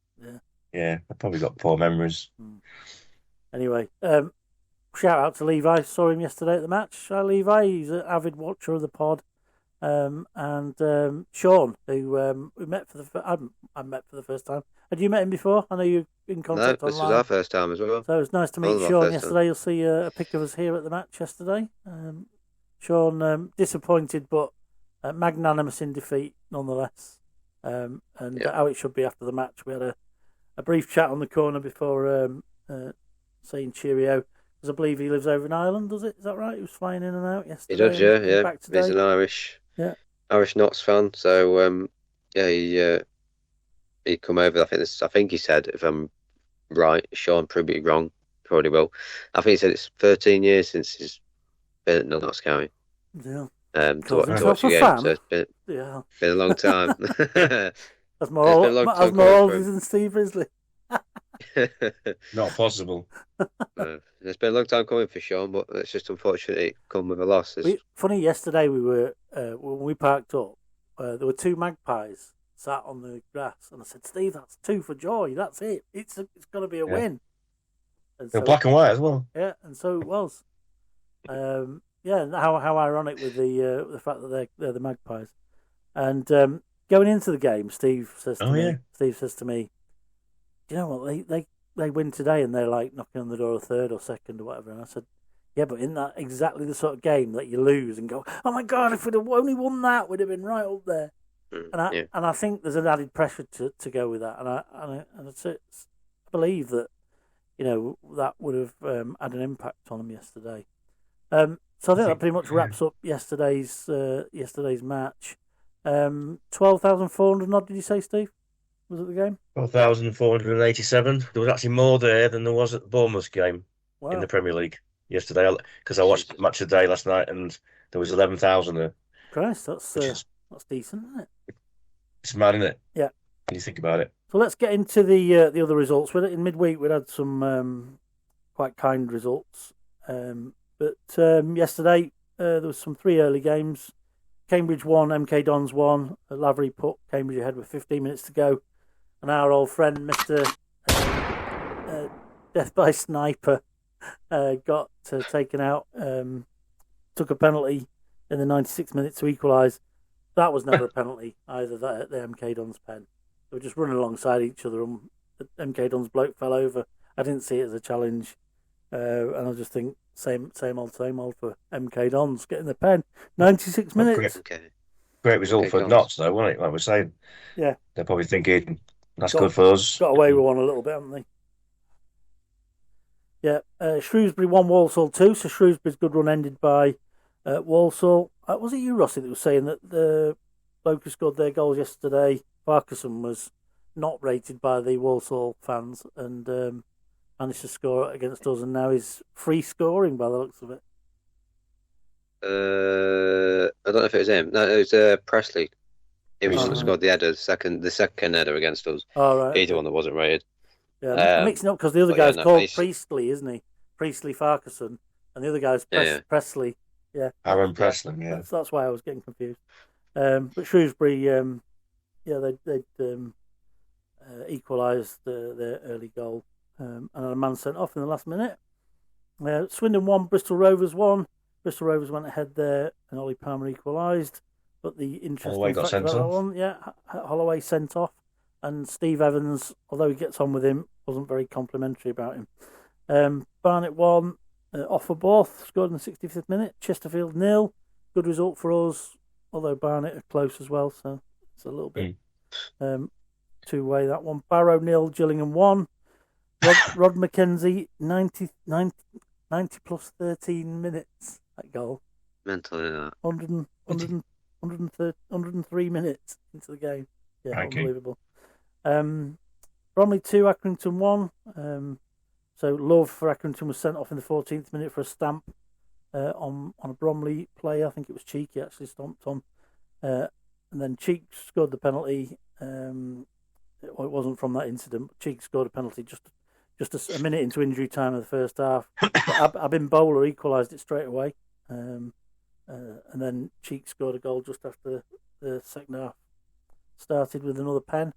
[SPEAKER 4] Yeah. I probably got poor memories.
[SPEAKER 2] Anyway, shout out to Levi. Saw him yesterday at the match. Levi, he's an avid watcher of the pod. And Sean, who we met for I met for the first time. Had you met him before? I know you're in contact online.
[SPEAKER 3] This was our first time as well.
[SPEAKER 2] So it was nice to meet Sean yesterday. You'll see a pic of us here at the match yesterday. Sean, disappointed, but magnanimous in defeat nonetheless. And how it should be after the match. We had a brief chat on the corner before saying cheerio. Because I believe he lives over in Ireland, does it? Is that right? He was flying in and out yesterday.
[SPEAKER 3] He does, yeah.
[SPEAKER 2] Back today.
[SPEAKER 3] He's an Irish Notts fan. So he'd come over. I think he said, if I'm right, Sean proved me wrong. Probably will. I think he said it's 13 years since he's been at Notts County.
[SPEAKER 2] Yeah.
[SPEAKER 3] To watch a game. So it's been a long time.
[SPEAKER 2] That's more old than Steve Risley.
[SPEAKER 4] Not possible.
[SPEAKER 3] It's been a long time coming for Sean, but it's just unfortunate it come with a loss.
[SPEAKER 2] Funny, yesterday we were when we parked up, there were two magpies sat on the grass, and I said, "Steve, that's 2 for joy. That's it. It's going to be a win." And
[SPEAKER 4] they're black and white as well.
[SPEAKER 2] Yeah, and so it was. How ironic with the fact that they're the magpies. And going into the game, Steve says to me, "Do you know what? They win today, and they're like knocking on the door of third or second or whatever." And I said, Yeah, but isn't that exactly the sort of game that you lose and go, oh my God, if we'd have only won that, we'd have been right up there. And I think there's an added pressure to go with that. And I believe that, that would have had an impact on them yesterday. So I think that pretty much wraps up yesterday's match. 12,400 odd, did you say, Steve? Was it the game?
[SPEAKER 4] 12,487. There was actually more there than there was at the Bournemouth game in the Premier League yesterday, because I watched Match of the Day last night and there was 11,000 there.
[SPEAKER 2] Christ, that's decent, isn't it?
[SPEAKER 4] It's mad, isn't it?
[SPEAKER 2] Yeah.
[SPEAKER 4] When you think about it.
[SPEAKER 2] So let's get into the other results. In midweek, we had some quite kind results. But yesterday, there was some 3 early games. Cambridge won, MK Dons won. Lavery put Cambridge ahead with 15 minutes to go. And our old friend, Mr. Death by Sniper, got taken out, took a penalty in the 96th minute to equalise. That was never a penalty either, that at the MK Dons pen. They were just running alongside each other and the MK Dons bloke fell over. I didn't see it as a challenge. And I just think same old for MK Dons getting the pen. 96 minutes.
[SPEAKER 4] Great result for Notts, though, wasn't it? Like we're saying.
[SPEAKER 2] Yeah.
[SPEAKER 4] They're probably thinking, that's good for us.
[SPEAKER 2] Got away with one a little bit, haven't they? Yeah. Shrewsbury won, Walsall 2, so Shrewsbury's good run ended by Walsall. Was it you, Rossi, that was saying that the bloke who scored their goals yesterday, Farquharson, was not rated by the Walsall fans and managed to score against us, and now he's free scoring by the looks of it?
[SPEAKER 3] I don't know if it was him. No, it was Presley. He was scored the header, the second header against us.
[SPEAKER 2] Oh, right.
[SPEAKER 3] He's the one that wasn't rated.
[SPEAKER 2] Yeah, I'm mixing up because the other guy's called Priestley, isn't he? Priestley Farquharson, and the other guy's Presley. Yeah,
[SPEAKER 4] Aaron Presley. Yeah,
[SPEAKER 2] that's why I was getting confused. But Shrewsbury, they'd equalised their early goal, and a man sent off in the last minute. Swindon won, Bristol Rovers won. Bristol Rovers went ahead there, and Ollie Palmer equalised. But the interesting fact about that one, Holloway sent off, and Steve Evans, although he gets on with him, wasn't very complimentary about him. Barnet won, Offaborth scored in the 65th minute. Chesterfield 0, good result for us, although Barnet are close as well, so it's a little bit two-way that one. Barrow 0, Gillingham 1. Rod McKenzie 90 plus 13 minutes. That goal.
[SPEAKER 3] Mentally that.
[SPEAKER 2] 103 minutes into the game. Yeah, unbelievable. Bromley 2, Accrington 1. So Love for Accrington was sent off in the 14th minute for a stamp on a Bromley play. I think it was Cheeky actually stomped on. And then Cheek scored the penalty. It wasn't from that incident, but Cheek scored a penalty just a minute into injury time of the first half. Abin Bowler equalised it straight away. And then Cheek scored a goal just after the second half started with another pen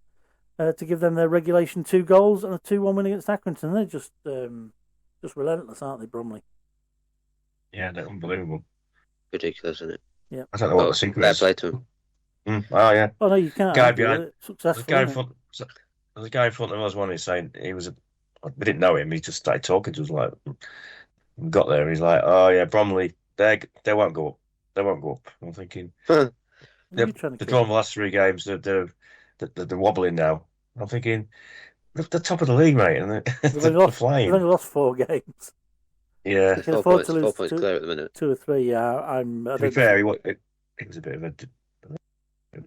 [SPEAKER 2] to give them their regulation 2 goals and a 2-1 win against Accrington. They're just relentless, aren't they, Bromley?
[SPEAKER 4] Yeah, they're unbelievable.
[SPEAKER 3] Ridiculous, isn't it?
[SPEAKER 2] Yeah.
[SPEAKER 4] I don't know what the secret is.
[SPEAKER 3] Play to them.
[SPEAKER 4] Oh, yeah.
[SPEAKER 2] Oh, no, you can't.
[SPEAKER 4] Guy behind,
[SPEAKER 2] successful,
[SPEAKER 4] there's a guy in front of us, one who's saying we didn't know him, he just started talking to us like, got there, and he's like, oh, yeah, Bromley, they won't go up. They won't go up. I'm thinking, they're drawn the last 3 games, they're wobbling now. I'm thinking, they're the top of the league, mate, and they're flying.
[SPEAKER 2] They've only lost 4 games.
[SPEAKER 4] Yeah.
[SPEAKER 3] 4 points clear at the minute.
[SPEAKER 2] 2 or 3, yeah.
[SPEAKER 4] To be fair, it was a bit of a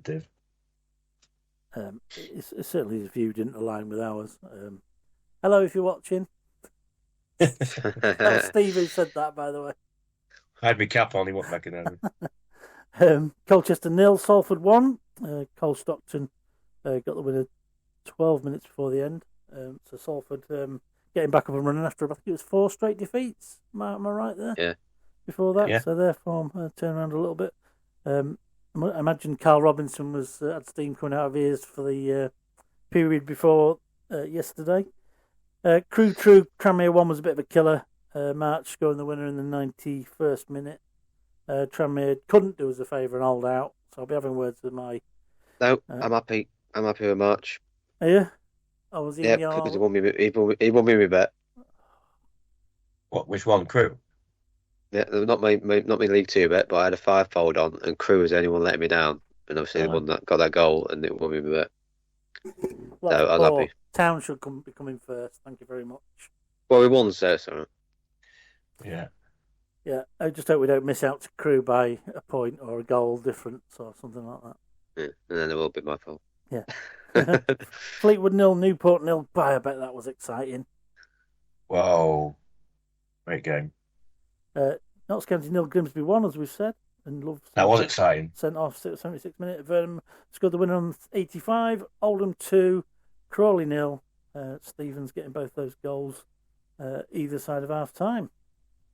[SPEAKER 4] div.
[SPEAKER 2] Certainly his view didn't align with ours. Hello, if you're watching. That was Steve who said that, by the way.
[SPEAKER 4] I had my cap on, he wasn't backing out.
[SPEAKER 2] Colchester 0, Salford 1. Cole Stockton got the winner 12 minutes before the end. So Salford getting back up and running after, I think it was 4 straight defeats. Am I right there?
[SPEAKER 3] Yeah.
[SPEAKER 2] Before that,
[SPEAKER 4] yeah.
[SPEAKER 2] So their form turned around a little bit. I imagine Carl Robinson had steam coming out of ears for the period before yesterday. Crew Tranmere 1 was a bit of a killer. March scoring the winner in the 91st minute. Tranmere couldn't do us a favour and hold out, so I'll be having words with my...
[SPEAKER 3] No, I'm happy. I'm happy with March.
[SPEAKER 2] Are you? Oh, was he in your...
[SPEAKER 3] because he won me my bet.
[SPEAKER 4] What? Which one? Crew?
[SPEAKER 3] Yeah, not my League Two bet, but I had a five-fold on, and Crew was the only one letting me down, and obviously the one that got that goal, and it won me my bet.
[SPEAKER 2] Well,
[SPEAKER 3] So I was happy.
[SPEAKER 2] Town should be coming first. Thank you very much.
[SPEAKER 3] Well, we won, so sorry.
[SPEAKER 4] Yeah.
[SPEAKER 2] Yeah, I just hope we don't miss out to Crew by a point or a goal difference or something like that.
[SPEAKER 3] Yeah, and then it will be my fault.
[SPEAKER 2] Yeah. Fleetwood 0, Newport 0. I bet that was exciting.
[SPEAKER 4] Whoa. Great game.
[SPEAKER 2] Notts County 0, Grimsby 1, as we've said. And
[SPEAKER 4] That was exciting.
[SPEAKER 2] Sent off 76 minutes. Vernam scored the winner on 85. Oldham 2, Crawley 0. Stevens getting both those goals either side of half time.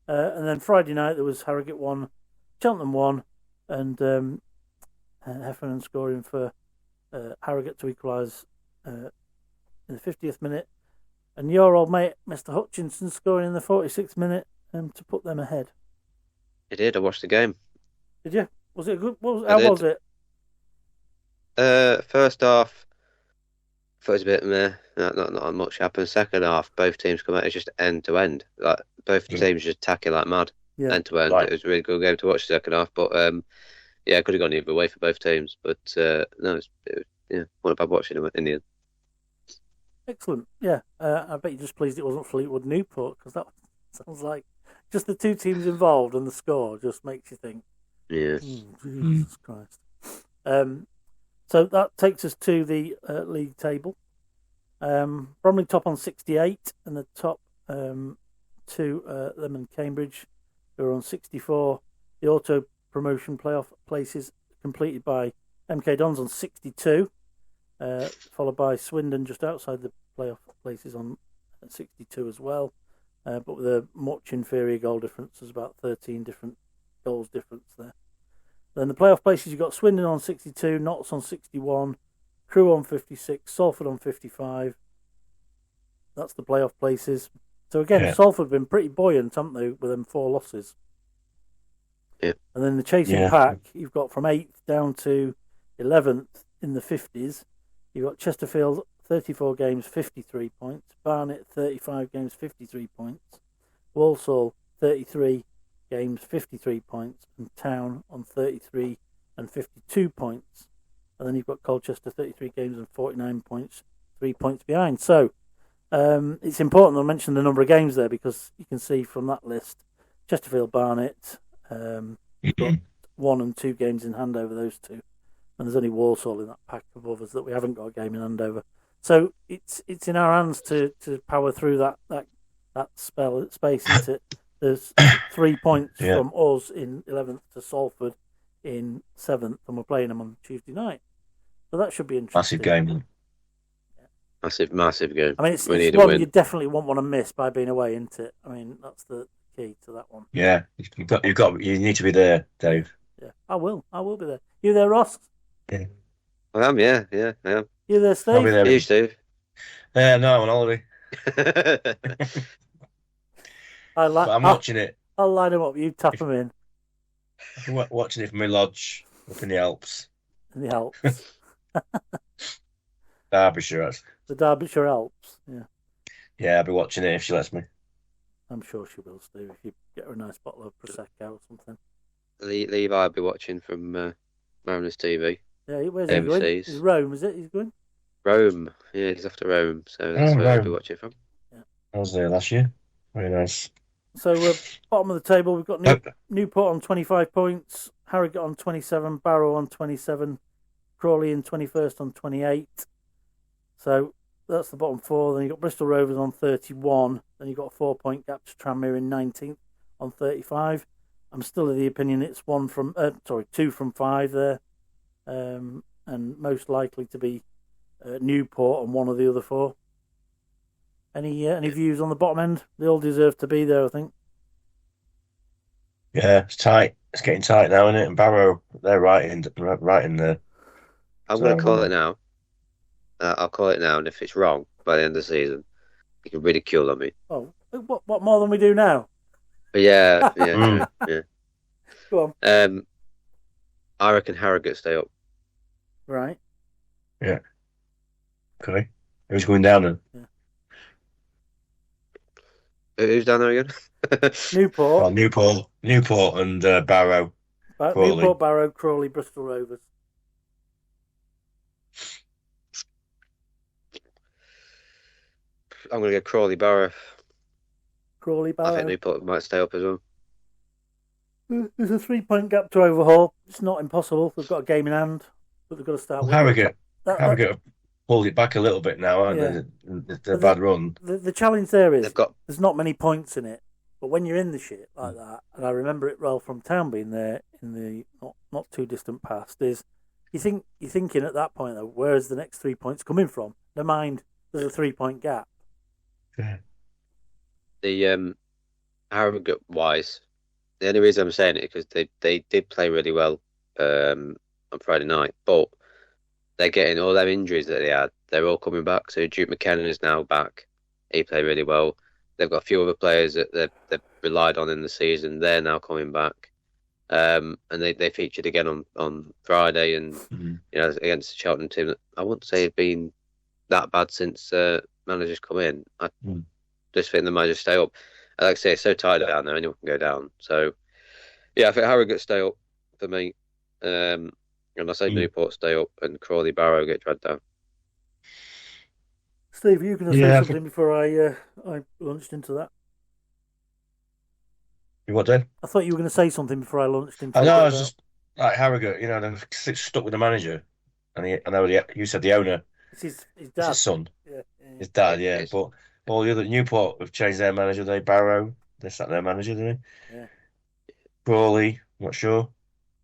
[SPEAKER 2] And then Friday night there was Harrogate 1, Cheltenham 1, and Heffernan scoring for Harrogate to equalise in the 50th minute. And your old mate, Mr. Hutchinson, scoring in the 46th minute to put them ahead.
[SPEAKER 3] He did. I watched the game.
[SPEAKER 2] Did you? Was it good? How was it?
[SPEAKER 3] First half, I thought it was a bit meh. Not much happened. Second half, both teams come out. It's just end to end. Like both teams just attacking like mad, end to end. It was a really good game to watch the second half. But yeah, it could have gone either way for both teams. But no, it wasn't bad watching in the end.
[SPEAKER 2] Excellent. Yeah, I bet you're just pleased it wasn't Fleetwood Newport, because that sounds like just the two teams involved and the score just makes you think.
[SPEAKER 3] Yeah.
[SPEAKER 2] Jesus Christ. So that takes us to the league table. Bromley top on 68, and the top two, them and Cambridge, who are on 64. The auto promotion playoff places completed by MK Dons on 62, followed by Swindon just outside the playoff places on 62 as well, but with a much inferior goal difference. There's about 13 different goals difference there. Then the playoff places, you've got Swindon on 62, Notts on 61, Crewe on 56, Salford on 55. That's the playoff places. So again, Salford have been pretty buoyant, haven't they, with them 4 losses?
[SPEAKER 3] Yeah.
[SPEAKER 2] And then the chasing pack, you've got from 8th down to 11th in the 50s. You've got Chesterfield, 34 games, 53 points. Barnet, 35 games, 53 points. Walsall, 33 games, 53 points. And Town on 33 and 52 points. And then you've got Colchester, 33 games and 49 points, 3 points behind. So it's important to mention the number of games there, because you can see from that list, Chesterfield, Barnet, got 1 and 2 games in hand over those two. And there's only Walsall in that pack of others that we haven't got a game in hand over. So it's in our hands to power through that space, isn't it? There's 3 points from us in 11th to Salford in 7th, and we're playing them on Tuesday night. So that should be interesting.
[SPEAKER 4] Massive game.
[SPEAKER 3] Massive game.
[SPEAKER 2] I mean, it's one you definitely won't want to miss by being away, isn't it? I mean, that's the key to that one.
[SPEAKER 4] Yeah, you need to be there, Dave.
[SPEAKER 2] Yeah, I will be there. You there, Ross?
[SPEAKER 4] Yeah.
[SPEAKER 3] I am, I am.
[SPEAKER 2] You there, Steve?
[SPEAKER 4] I'll be there.
[SPEAKER 3] You, Steve?
[SPEAKER 4] No, I'm on holiday. I'm watching it.
[SPEAKER 2] I'll line them up. You tap them in.
[SPEAKER 4] I'm watching it from my lodge up in the Alps.
[SPEAKER 2] In the Alps.
[SPEAKER 4] Derbyshire.
[SPEAKER 2] The Derbyshire Alps, yeah.
[SPEAKER 4] Yeah, I'll be watching it if she lets me.
[SPEAKER 2] I'm sure she will, Steve, if you get her a nice bottle of Prosecco or something.
[SPEAKER 3] Levi will be watching from Mariners TV.
[SPEAKER 2] Yeah, where's he going? It's Rome, is it? He's going?
[SPEAKER 3] Rome. Yeah, he's off to Rome, so that's where I'll be watching from.
[SPEAKER 2] Yeah.
[SPEAKER 4] I was there last year. Very nice.
[SPEAKER 2] So, bottom of the table, we've got Newport on 25 points, Harrogate on 27, Barrow on 27, Crawley in 21st on 28. So, that's the bottom 4. Then you've got Bristol Rovers on 31. Then you've got a 4-point gap to Tranmere in 19th on 35. I'm still of the opinion it's 2 from 5 there. And most likely to be Newport on one of the other 4. Any views on the bottom end? They all deserve to be there, I think.
[SPEAKER 4] Yeah, it's tight. It's getting tight now, isn't it? And Barrow, they're right in there.
[SPEAKER 3] I'm going to call it now. I'll call it now, and if it's wrong by the end of the season, you can ridicule on me.
[SPEAKER 2] Oh, what more than we do now?
[SPEAKER 3] But yeah.
[SPEAKER 2] Go on.
[SPEAKER 3] I reckon Harrogate stay up.
[SPEAKER 2] Right.
[SPEAKER 4] Yeah. Okay. Who's going down then?
[SPEAKER 2] Yeah.
[SPEAKER 3] Who's down there again?
[SPEAKER 2] Newport.
[SPEAKER 4] Well, Newport and Barrow. Crawley.
[SPEAKER 2] Newport, Barrow, Crawley, Bristol Rovers.
[SPEAKER 3] I'm going to go Crawley Barrow.
[SPEAKER 2] Crawley, Barrow.
[SPEAKER 3] I think Newport might stay up as well.
[SPEAKER 2] There's a 3-point gap to overhaul. It's not impossible. They've got a game in hand, but they've got to start with
[SPEAKER 4] Harrogate have pulled it back a little bit now, aren't they? They're a bad run.
[SPEAKER 2] The challenge there is there's not many points in it, but when you're in the shit like that, and I remember it well from Town being there in the not too distant past, is you're thinking at that point though, where's the next 3 points coming from? Never mind, there's a 3-point gap.
[SPEAKER 4] Yeah.
[SPEAKER 3] The Harrogate wise, the only reason I'm saying it is because they did play really well on Friday night, but they're getting all their injuries that they had. They're all coming back. So Duke McKenna is now back. He played really well. They've got a few other players that they've relied on in the season. They're now coming back. And they featured again on Friday and against the Cheltenham team that I wouldn't say have been that bad since managers come in. I just think they might just stay up. Like I say, it's so tight down there, anyone can go down. So yeah, I think Harrogate stay up for me. And I say Newport stay up and Crawley Barrow get dragged down.
[SPEAKER 2] Steve, are you going to say something before I launched into that?
[SPEAKER 4] You what, Dave?
[SPEAKER 2] I thought you were going to say something before I launched into.
[SPEAKER 4] I know. I was just like Harrogate. They're stuck with the manager, and I know you said the owner.
[SPEAKER 2] It's his dad.
[SPEAKER 4] It's his son.
[SPEAKER 2] Yeah.
[SPEAKER 4] His dad. Yeah, but all the other Newport have changed their manager. They Barrow. They sat their manager, didn't they?
[SPEAKER 2] Yeah.
[SPEAKER 4] Crawley, not sure.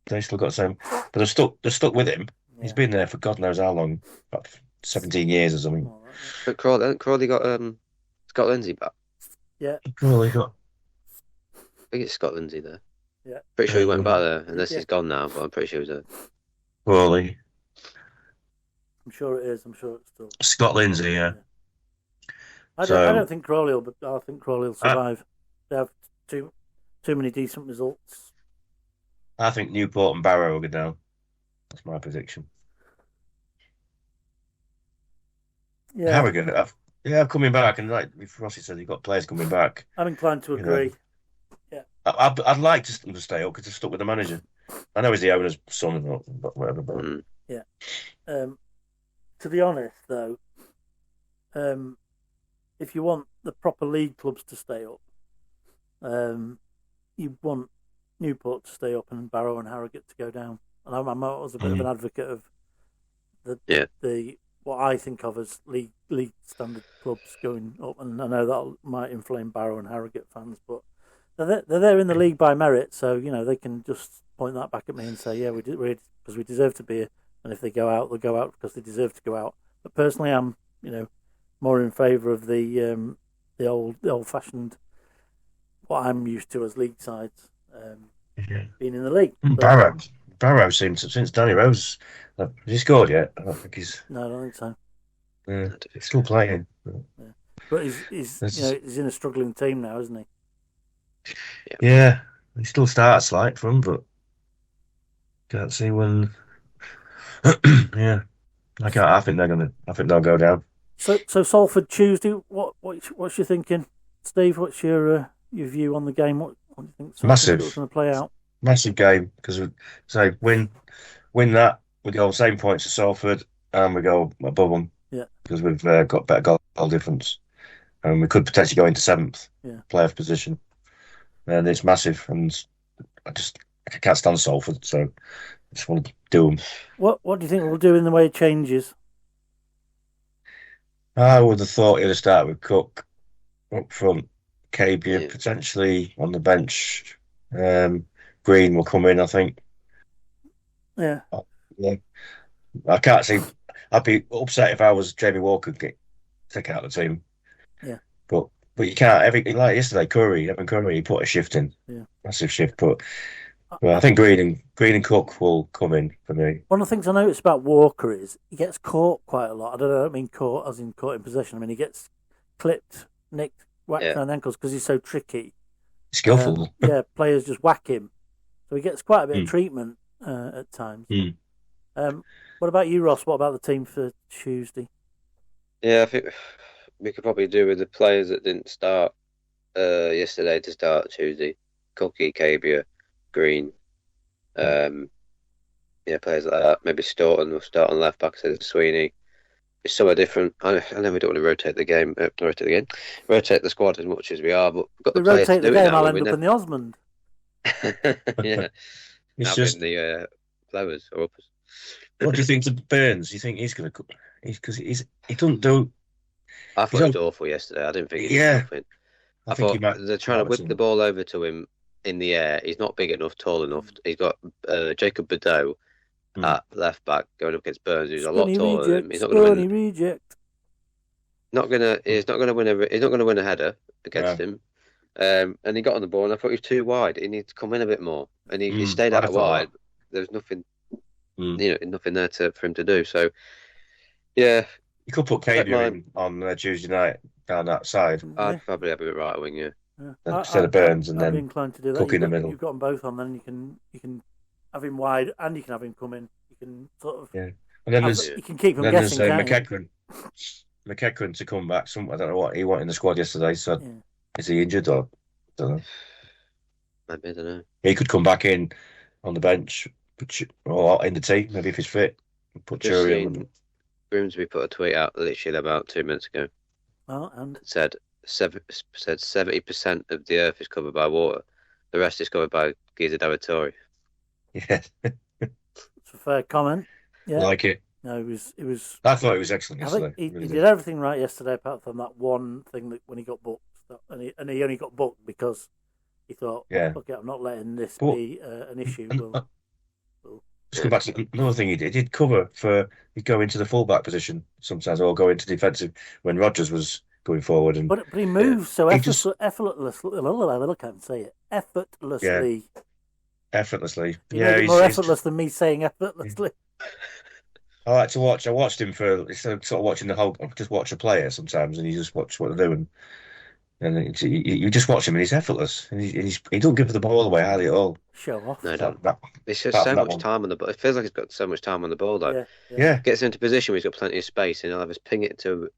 [SPEAKER 4] They still got the same, but they're stuck with him. Yeah. He's been there for God knows how long, about 17 years or something.
[SPEAKER 2] Oh, right.
[SPEAKER 3] But Crawley got Scott Lindsay back.
[SPEAKER 2] Yeah.
[SPEAKER 4] Crawley got.
[SPEAKER 3] I think it's Scott Lindsay there.
[SPEAKER 2] Yeah.
[SPEAKER 3] Pretty sure he went back there, unless he's gone now. But I'm pretty sure he's there.
[SPEAKER 4] Crawley.
[SPEAKER 2] I'm sure it is. I'm sure it's still
[SPEAKER 4] Scott Lindsay. Yeah.
[SPEAKER 2] I don't think Crawley will, but I think Crawley will survive. They have too many decent results.
[SPEAKER 4] I think Newport and Barrow will go down. That's my prediction.
[SPEAKER 2] Yeah.
[SPEAKER 4] Harrogate, I'm coming back, and like Rossi said, you've got players coming back.
[SPEAKER 2] I'm inclined to agree. Yeah.
[SPEAKER 4] I'd like them to stay up because they're stuck with the manager. I know he's the owner's son, but whatever. But...
[SPEAKER 2] Yeah. To be honest, though, if you want the proper league clubs to stay up, you want Newport to stay up and Barrow and Harrogate to go down. And I was a bit of an advocate of the what I think of as league standard clubs going up, and I know that might inflame Barrow and Harrogate fans, but they're there in the league by merit, so they can just point that back at me and say, yeah, we because we deserve to be here, and if they go out, they'll go out because they deserve to go out. But personally, I'm more in favour of the old-fashioned, what I'm used to as league sides, being in the league.
[SPEAKER 4] Barrow seems to, since Danny Rose, has he scored yet? I don't think he's.
[SPEAKER 2] No, I don't think so.
[SPEAKER 4] Yeah, he's still playing.
[SPEAKER 2] But he's in a struggling team now, isn't he?
[SPEAKER 4] Yeah, he still starts like from, but can't see when. Yeah, I think they'll go down.
[SPEAKER 2] So Salford Tuesday. What's your thinking, Steve? What's your view on the game? What do you think?
[SPEAKER 4] Massive.
[SPEAKER 2] Going to play out.
[SPEAKER 4] Massive game because win that, we go same points as Salford and we go above them.
[SPEAKER 2] Yeah,
[SPEAKER 4] because we've got better goal difference and we could potentially go into 7th playoff position. And it's massive, and I can't stand Salford, so I just want to do them. What
[SPEAKER 2] do you think we'll do in the way of changes?
[SPEAKER 4] I would have thought he'd have started with Cook up front, Cabia potentially on the bench. Green will come in, I think.
[SPEAKER 2] Yeah.
[SPEAKER 4] I can't see. I'd be upset if I was Jamie Walker get taken out of the team.
[SPEAKER 2] Yeah.
[SPEAKER 4] But you can't. Like yesterday, Evan Curry, he put a shift in.
[SPEAKER 2] Yeah.
[SPEAKER 4] Massive shift. But I think Green and Cook will come in for me.
[SPEAKER 2] One of the things I noticed about Walker is he gets caught quite a lot. I don't mean caught as in caught in possession. I mean he gets clipped, nicked, whacked around the ankles because he's so tricky.
[SPEAKER 4] Skillful.
[SPEAKER 2] Players just whack him. So he gets quite a bit of treatment at times. What about you, Ross? What about the team for Tuesday?
[SPEAKER 3] Yeah, I think we could probably do with the players that didn't start yesterday to start Tuesday. Cookie, Cabia, Green. Players like that. Maybe Staunton will start on left back instead of Sweeney. It's somewhere different. I know we don't want to rotate the squad as much as we are, but we've got
[SPEAKER 2] We
[SPEAKER 3] the players
[SPEAKER 2] rotate
[SPEAKER 3] to
[SPEAKER 2] the
[SPEAKER 3] do it
[SPEAKER 2] game,
[SPEAKER 3] now.
[SPEAKER 2] I'll end up in the Osmond.
[SPEAKER 3] Yeah,
[SPEAKER 4] It's
[SPEAKER 3] now
[SPEAKER 4] just.
[SPEAKER 3] the lowers or uppers.
[SPEAKER 4] What do you think to Burns? Do you think he's going to? Because he doesn't do.
[SPEAKER 3] I thought he was awful yesterday. I didn't think he did
[SPEAKER 4] Yeah.
[SPEAKER 3] nothing.
[SPEAKER 4] I
[SPEAKER 3] I
[SPEAKER 4] think he
[SPEAKER 3] thought
[SPEAKER 4] might.
[SPEAKER 3] they're trying to whip the ball over to him in the air. He's not big enough, tall enough. He's got Jacob Badeau at left back going up against Burns, who's a lot taller than him. He's not going to win.
[SPEAKER 2] Reject.
[SPEAKER 3] He's not going to win. He's not going to win a header against him. And he got on the ball, and I thought he was too wide. He needs to come in a bit more, and he stayed out wide. There was nothing, nothing there for him to do. So, yeah,
[SPEAKER 4] you could put Cabia in on Tuesday night down that side.
[SPEAKER 3] I'd probably have a bit right wing,
[SPEAKER 4] instead of Burns, and
[SPEAKER 2] I'd
[SPEAKER 4] then
[SPEAKER 2] be inclined to do that.
[SPEAKER 4] Cook in the middle.
[SPEAKER 2] You've got them both on, then you can have him wide, and you can have him come in. You can sort of
[SPEAKER 4] And then
[SPEAKER 2] you can keep him guessing.
[SPEAKER 4] There's McEachran to come back. I don't know what he wanted in the squad yesterday. So is he injured or I don't know?
[SPEAKER 3] Maybe, I don't know.
[SPEAKER 4] He could come back in on the bench or in the team, maybe if he's fit. Put Jury in.
[SPEAKER 3] Grimsby put a tweet out literally about 2 minutes ago.
[SPEAKER 2] Oh, and
[SPEAKER 3] said 70% of the earth is covered by water. The rest is covered by Giza Davitori.
[SPEAKER 4] Yeah,
[SPEAKER 2] it's a fair comment. Yeah,
[SPEAKER 4] I like it.
[SPEAKER 2] No, it was.
[SPEAKER 4] I thought it was excellent yesterday.
[SPEAKER 2] I think he did everything right yesterday, apart from that one thing that when he got booked, and he only got booked because he thought, "Okay, I'm not letting this be an issue."
[SPEAKER 4] Let's go back to another thing he did. He'd cover he'd go into the fullback position sometimes, or go into defensive when Rodgers was going forward. And
[SPEAKER 2] but he moves so effortlessly. I can't say it. Effortlessly.
[SPEAKER 4] Yeah. Effortlessly.
[SPEAKER 2] He's more effortless than me saying effortlessly.
[SPEAKER 4] I like to watch. I watched him instead of sort of watching the whole. Just watch a player sometimes, and you just watch what they're doing. And you just watch him, and he's effortless. And he don't give the ball away hardly at all.
[SPEAKER 2] Show off.
[SPEAKER 3] No, it's just so much time on the ball. It feels like he's got so much time on the ball, though.
[SPEAKER 4] Yeah.
[SPEAKER 3] Gets into position where he's got plenty of space, and he'll have us ping it to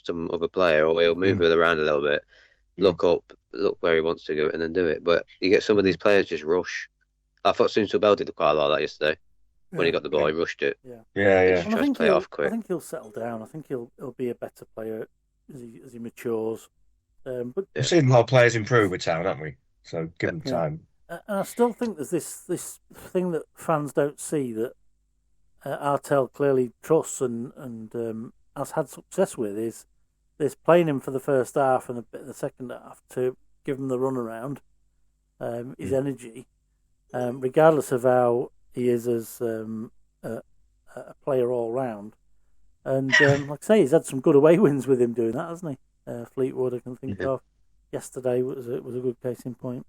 [SPEAKER 3] some other player, or he'll move it around a little bit, look up, look where he wants to go, and then do it. But you get some of these players just rush. I thought Soon Bell did quite a lot of that yesterday. When he got the ball, he rushed it.
[SPEAKER 4] Yeah.
[SPEAKER 3] Tries to play it off quick.
[SPEAKER 2] I think he'll settle down. I think he'll be a better player as he matures. But
[SPEAKER 4] we've seen a lot of players improve with Town, haven't we? So give them time.
[SPEAKER 2] And I still think there's this thing that fans don't see that Artell clearly trusts and has had success with is playing him for the first half and a bit of the second half to give him the run around, his energy, regardless of how he is as a player all round. And like I say, he's had some good away wins with him doing that, hasn't he? Fleetwood, I can think of. Yesterday was a good case in point.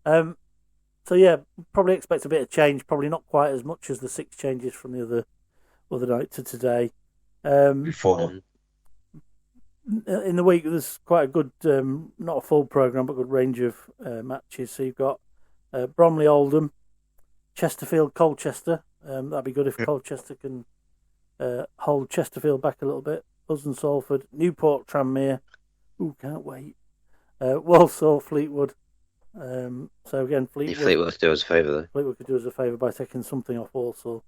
[SPEAKER 2] So yeah, probably expect a bit of change. Probably not quite as much as the 6 changes from the other night to today.
[SPEAKER 4] Before
[SPEAKER 2] in the week, there's quite a good, not a full program, but a good range of matches. So you've got Bromley, Oldham, Chesterfield, Colchester. That'd be good if Colchester can hold Chesterfield back a little bit. Hudson, Salford, Newport, Tranmere. Ooh, can't wait. Walsall, Fleetwood. So again,
[SPEAKER 3] Fleetwood could do us a favour though.
[SPEAKER 2] Fleetwood could do us a favour by taking something off Walsall.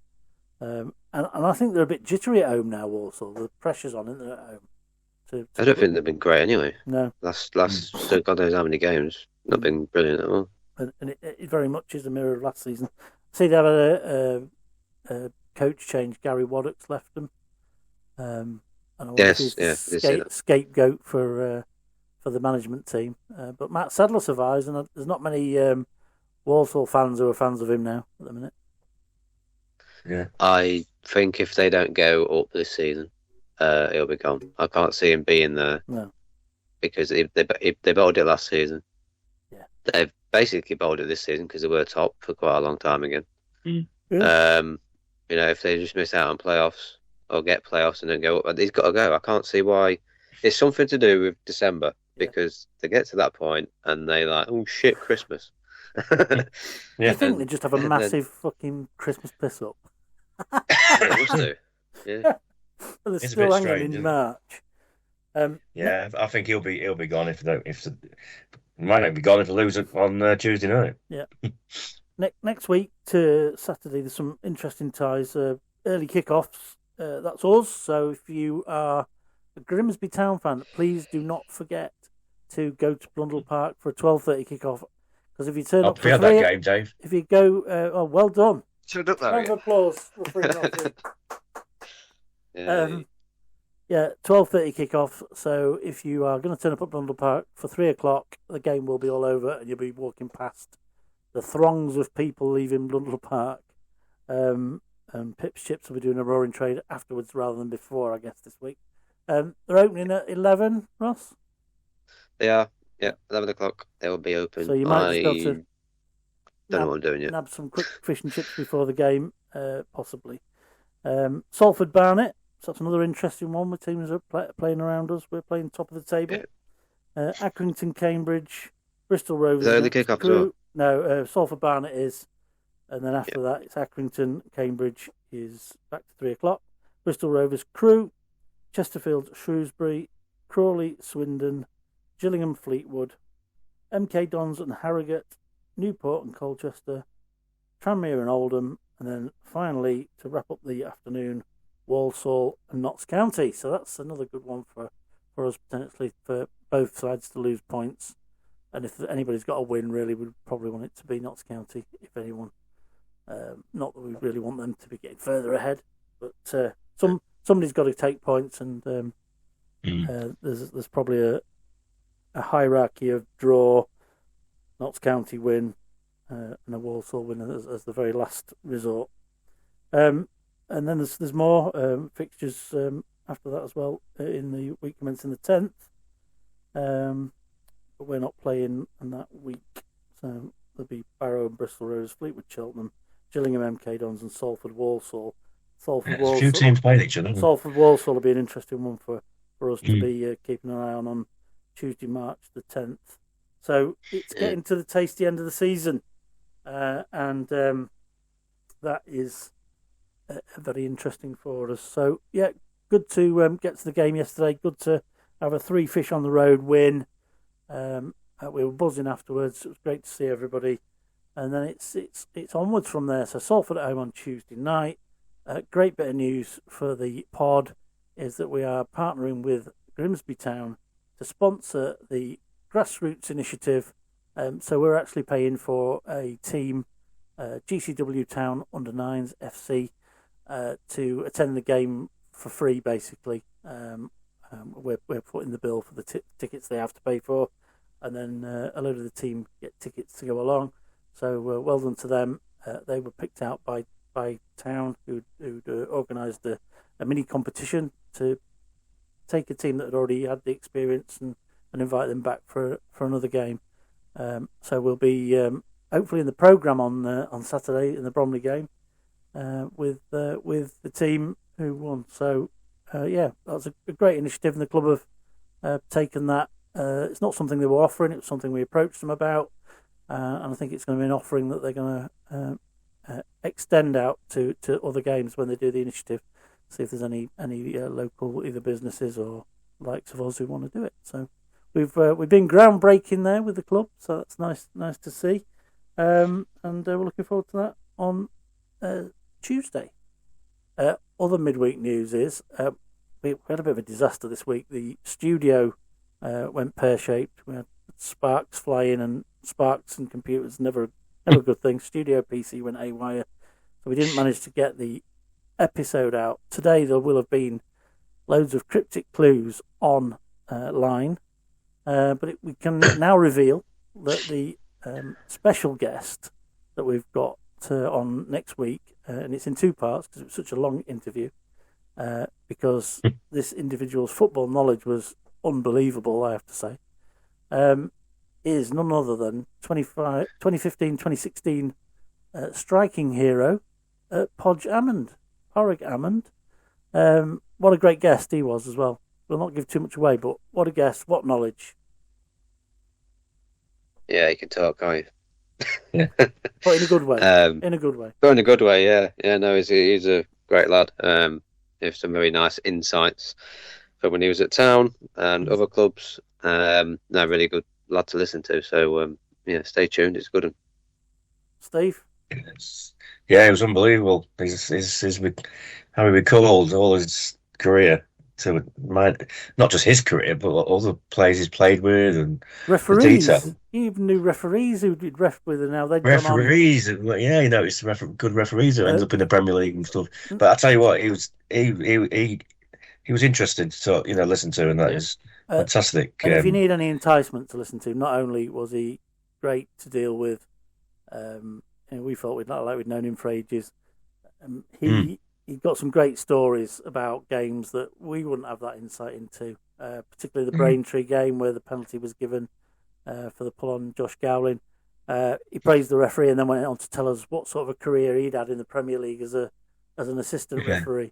[SPEAKER 2] And I think they're a bit jittery at home now, Walsall. The pressure's on, isn't there, at home?
[SPEAKER 3] I don't think they've been great anyway.
[SPEAKER 2] No.
[SPEAKER 3] Last God knows how many games. Not been brilliant at all.
[SPEAKER 2] And it very much is a mirror of last season. See, they have a coach change. Gary Waddock's left them. And scapegoat for the management team. But Matt Sadler survives, and there's not many Walsall fans who are fans of him now at the minute.
[SPEAKER 4] Yeah,
[SPEAKER 3] I think if they don't go up this season, he'll be gone. I can't see him being there.
[SPEAKER 2] No,
[SPEAKER 3] because if they bowled it last season.
[SPEAKER 2] Yeah,
[SPEAKER 3] they've basically bowled it this season because they were top for quite a long time again.
[SPEAKER 2] Yeah.
[SPEAKER 3] If they just miss out on playoffs or get playoffs and then go up, he's got to go. I can't see why. It's something to do with December because they get to that point and they like, oh shit, Christmas.
[SPEAKER 2] I think they just have a massive fucking Christmas piss up.
[SPEAKER 3] They must do. Yeah.
[SPEAKER 2] They're still hanging in March.
[SPEAKER 4] Yeah, I think he'll be gone if they don't. He might not be gone if they lose it on Tuesday night.
[SPEAKER 2] Yeah. Next week to Saturday, there's some interesting ties. Early kickoffs. That's us. So if you are a Grimsby Town fan, please do not forget to go to Blundell Park for a 12:30 kickoff. Because if you turn up for
[SPEAKER 4] that game, Dave.
[SPEAKER 2] If you go, oh, well done.
[SPEAKER 3] Turned up there.
[SPEAKER 2] Round of applause for
[SPEAKER 3] Yeah.
[SPEAKER 2] Yeah, 12:30 kickoff. So if you are going to turn up at Blundell Park for 3:00, the game will be all over, and you'll be walking past the throngs of people leaving Blundell Park. And Pip's Chips will be doing a roaring trade afterwards rather than before, I guess, this week. They're opening at 11, Ross?
[SPEAKER 3] They are. Yeah, 11 o'clock. They will be open.
[SPEAKER 2] So you might just be able to
[SPEAKER 3] don't know what I'm doing yet.
[SPEAKER 2] Nab some quick fish and chips before the game, possibly. Salford Barnet. So that's another interesting one with teams that are playing around us. We're playing top of the table. Yeah. Accrington, Cambridge, Bristol Rovers.
[SPEAKER 3] Is that early kick-off as well?
[SPEAKER 2] No, Salford Barnet is. And then after that, it's Accrington, Cambridge is back to 3:00. Bristol Rovers, Crewe, Chesterfield, Shrewsbury, Crawley, Swindon, Gillingham, Fleetwood, MK Dons and Harrogate, Newport and Colchester, Tranmere and Oldham, and then finally, to wrap up the afternoon, Walsall and Notts County. So that's another good one for us, potentially, for both sides to lose points. And if anybody's got a win, really, we'd probably want it to be Notts County, if anyone. Not that we really want them to be getting further ahead, but somebody's got to take points, and there's probably a hierarchy of draw, Notts County win, and a Walsall win as the very last resort. And then there's more fixtures after that as well in the week commencing the 10th. But we're not playing in that week, so there'll be Barrow and Bristol Rovers, Fleetwood, Cheltenham, Gillingham, MK Dons, and Salford Walsall.
[SPEAKER 4] There's a few teams playing each other.
[SPEAKER 2] Salford Walsall will be an interesting one for us to be keeping an eye on Tuesday, March the 10th. So it's getting to the tasty end of the season, and that is very interesting for us. So yeah, good to get to the game yesterday. Good to have a 3 fish on the road win. We were buzzing afterwards. It was great to see everybody, and then it's onwards from there. So Salford at home on Tuesday night. Great bit of news for the pod is that we are partnering with Grimsby Town to sponsor the grassroots initiative. So we're actually paying for a team, GCW Town Under 9s FC, to attend the game for free, basically. We're putting the bill for the tickets they have to pay for, and then a load of the team get tickets to go along. So well done to them. They were picked out by Town, who'd organised a mini competition to take a team that had already had the experience and invite them back for another game. So we'll be hopefully in the programme on Saturday in the Bromley game with the team who won. So that was a great initiative, and the club have taken that. It's not something they were offering; it was something we approached them about, and I think it's going to be an offering that they're going to extend out to other games when they do the initiative. See if there's any local either businesses or likes of us who want to do it. So we've been groundbreaking there with the club, so that's nice to see, and we're looking forward to that on Tuesday. Other midweek news is we had a bit of a disaster this week. The studio went pear-shaped. We had sparks flying, and sparks and computers never a good thing. Studio PC went haywire, so we didn't manage to get the episode out. Today there will have been loads of cryptic clues on line, but we can now reveal that the special guest that we've got on next week, and it's in 2 parts because it was such a long interview, because this individual's football knowledge was unbelievable, I have to say, is none other than 2015-2016 striking hero, Podge Hammond. Porrig Hammond. What a great guest he was as well. We'll not give too much away, but what a guest, what knowledge.
[SPEAKER 3] Yeah, he can talk, can't he?
[SPEAKER 2] But in a good way. In a good way.
[SPEAKER 3] But in a good way, yeah. Yeah, no, he's a great lad. He has some very nice insights from when he was at Town and other clubs. No, really good lad to listen to. So yeah, stay tuned. It's good.
[SPEAKER 2] Steve?
[SPEAKER 4] Yeah, it was unbelievable. How he recalled all his career to not just his career, but all the players he's played with and
[SPEAKER 2] referees.
[SPEAKER 4] The detail.
[SPEAKER 2] He even knew referees who did ref with, and now they'd
[SPEAKER 4] referees. Gone on. Yeah, you know, it's good referees who ends up in the Premier League and stuff. But I tell you what, he was interesting to listen to, and that is fantastic.
[SPEAKER 2] And if you need any enticement to listen to, not only was he great to deal with, we thought we'd known him for ages. He got some great stories about games that we wouldn't have that insight into, particularly the Braintree game where the penalty was given for the pull on Josh Gowling. He praised the referee and then went on to tell us what sort of a career he'd had in the Premier League as an assistant referee.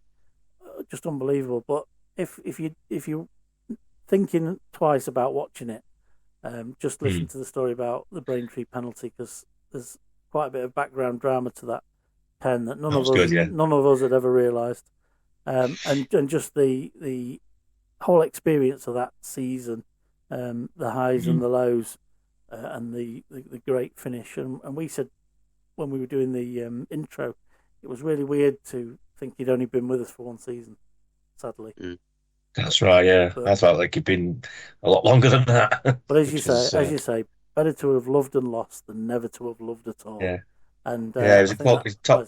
[SPEAKER 2] Just unbelievable. But if you're thinking twice about watching it, just listen to the story about the Braintree penalty, because there's quite a bit of background drama to that pen that none of us had ever realised, and just the whole experience of that season, the highs and the lows, and the great finish. And we said when we were doing the intro, it was really weird to think he'd only been with us for one season, sadly.
[SPEAKER 4] That's right, yeah. I felt like he'd been a lot longer than that.
[SPEAKER 2] But as you say, better to have loved and lost than never to have loved at all.
[SPEAKER 4] Yeah.
[SPEAKER 2] And
[SPEAKER 4] he was top.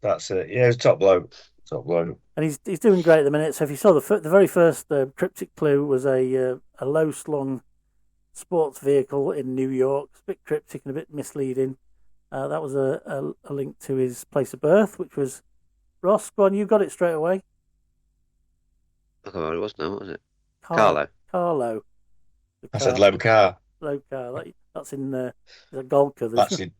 [SPEAKER 4] That's it. Yeah, he was top bloke.
[SPEAKER 2] And he's doing great at the minute. So if you saw the very first cryptic clue was a low slung sports vehicle in New York. It's a bit cryptic and a bit misleading. That was a link to his place of birth, which was Ross. Go on, you got it straight away.
[SPEAKER 3] I can't remember what it was now. What was it? Carlo.
[SPEAKER 4] I said low car.
[SPEAKER 2] Low car. That's in Golka.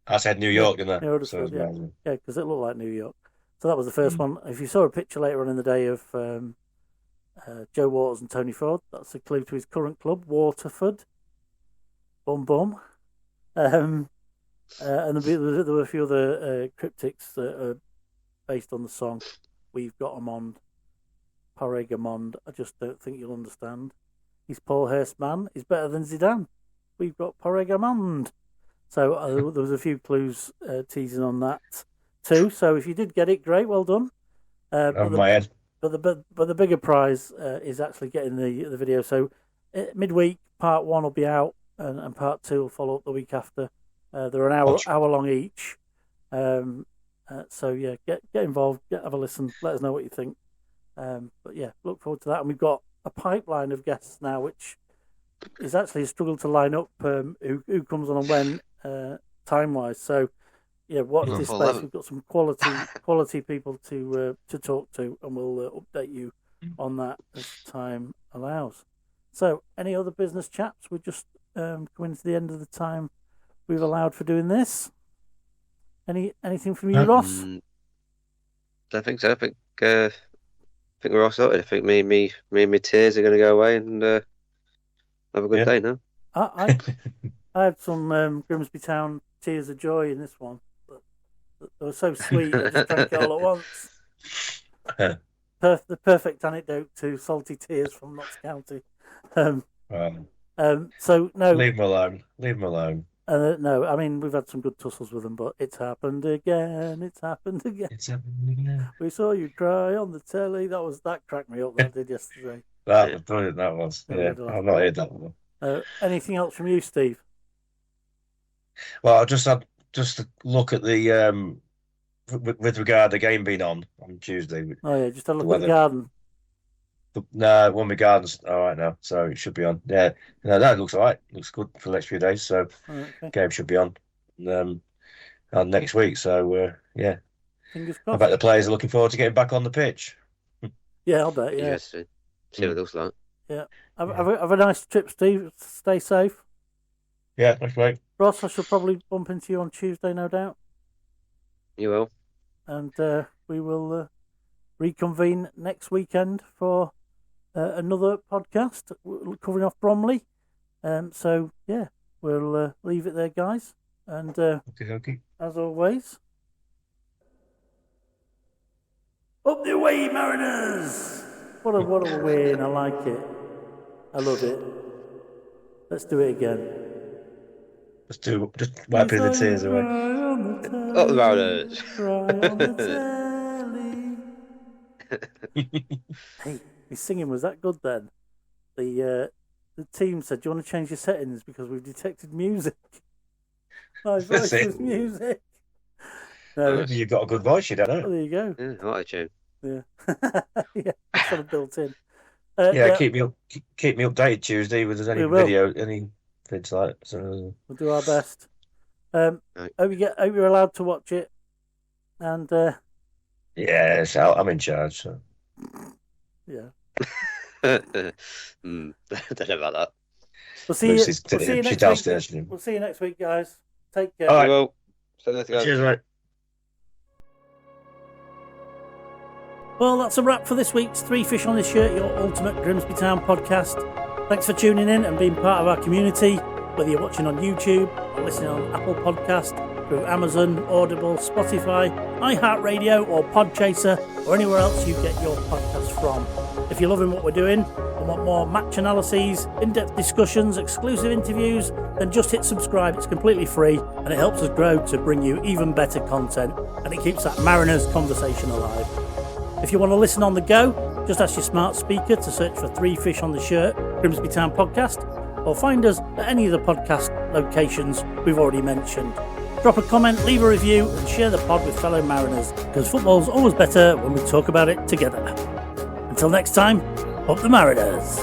[SPEAKER 4] I said New York, didn't I?
[SPEAKER 2] Yeah, because it looked like New York. So that was the first one. If you saw a picture later on in the day of Joe Waters and Tony Ford, that's a clue to his current club, Waterford. Bum bum. And there were a few other cryptics that are based on the song We've Got 'Em on Paregamond. I just don't think you'll understand. He's Paul Hurstman. He's better than Zidane. We've got Paregamond. So there was a few clues teasing on that too. So if you did get it, great, well done.
[SPEAKER 4] My head.
[SPEAKER 2] But the bigger prize is actually getting the video. So midweek, part 1 will be out, and part 2 will follow up the week after. They're an hour long each. So yeah, get involved, have a listen, let us know what you think. But yeah, look forward to that. And we've got a pipeline of guests now, which is actually a struggle to line up who comes on and when time wise. So yeah, watch this space. We've got some quality people to talk to, and we'll update you on that as time allows. So any other business chaps? We're just coming to the end of the time we've allowed for doing this. Anything from you, Ross?
[SPEAKER 3] I think so. I think we're all sorted. I think me and my tears are going to go away and have a good day now.
[SPEAKER 2] I had some Grimsby Town tears of joy in this one. They were so sweet. I just drank it all at once. The perfect anecdote to salty tears from Notts County. So no,
[SPEAKER 4] leave them alone.
[SPEAKER 2] No, I mean we've had some good tussles with them, but it's happened again. We saw you cry on the telly. That cracked me up. That did yesterday.
[SPEAKER 4] That was brilliant. That was. Yeah, I've not heard that one.
[SPEAKER 2] Anything else from you, Steve?
[SPEAKER 4] Well, I just had a look at the with regard to the game being on Tuesday.
[SPEAKER 2] Oh yeah, just a look at the garden.
[SPEAKER 4] No, one of my gardens all right now, so it should be on. Yeah, no, that looks all right. Looks good for the next few days. So game should be on next week. So yeah,
[SPEAKER 2] fingers crossed.
[SPEAKER 4] I bet the players are looking forward to getting back on the pitch.
[SPEAKER 2] Yeah, I'll bet. Yeah,
[SPEAKER 3] yes, see what it looks like.
[SPEAKER 2] Yeah, have a nice trip, Steve. Stay safe.
[SPEAKER 4] Yeah, that's great.
[SPEAKER 2] Ross, I shall probably bump into you on Tuesday, no doubt.
[SPEAKER 3] You will.
[SPEAKER 2] And we will reconvene next weekend for another podcast covering off Bromley. So yeah, we'll leave it there, guys. And
[SPEAKER 4] okay.
[SPEAKER 2] As always, up the way, Mariners! What a win. I like it. I love it. Let's do it again.
[SPEAKER 4] Just wiping the tears away.
[SPEAKER 3] Up the Rounders.
[SPEAKER 2] Hey, his singing was that good then? The team said, "Do you want to change your settings because we've detected music?" My voice was music. No.
[SPEAKER 4] You've got a good voice, you don't know.
[SPEAKER 2] Oh, there you go.
[SPEAKER 3] Yeah, what a tune.
[SPEAKER 2] Yeah, yeah, sort of built in.
[SPEAKER 4] Keep me updated Tuesday with any video, any vids like. So
[SPEAKER 2] we'll do our best.
[SPEAKER 3] Right.
[SPEAKER 2] Hope you're allowed to watch it. And
[SPEAKER 4] yes, I'm in charge. So.
[SPEAKER 2] Yeah.
[SPEAKER 3] Don't know about that.
[SPEAKER 2] We'll see you next week. We'll see you next week, guys. Take care.
[SPEAKER 4] All right.
[SPEAKER 3] Well,
[SPEAKER 4] cheers, mate.
[SPEAKER 2] Well, that's a wrap for this week's Three Fish on the Shirt, your ultimate Grimsby Town podcast. Thanks for tuning in and being part of our community, whether you're watching on YouTube or listening on Apple Podcast, through Amazon, Audible, Spotify, iHeartRadio or Podchaser, or anywhere else you get your podcasts from. If you're loving what we're doing and want more match analyses, in-depth discussions, exclusive interviews, then just hit subscribe. It's completely free and it helps us grow to bring you even better content, and it keeps that Mariners conversation alive. If you want to listen on the go, just ask your smart speaker to search for Three Fish on the Shirt, Grimsby Town Podcast, or find us at any of the podcast locations we've already mentioned. Drop a comment, leave a review, and share the pod with fellow Mariners, because football's always better when we talk about it together. Until next time, up the Mariners!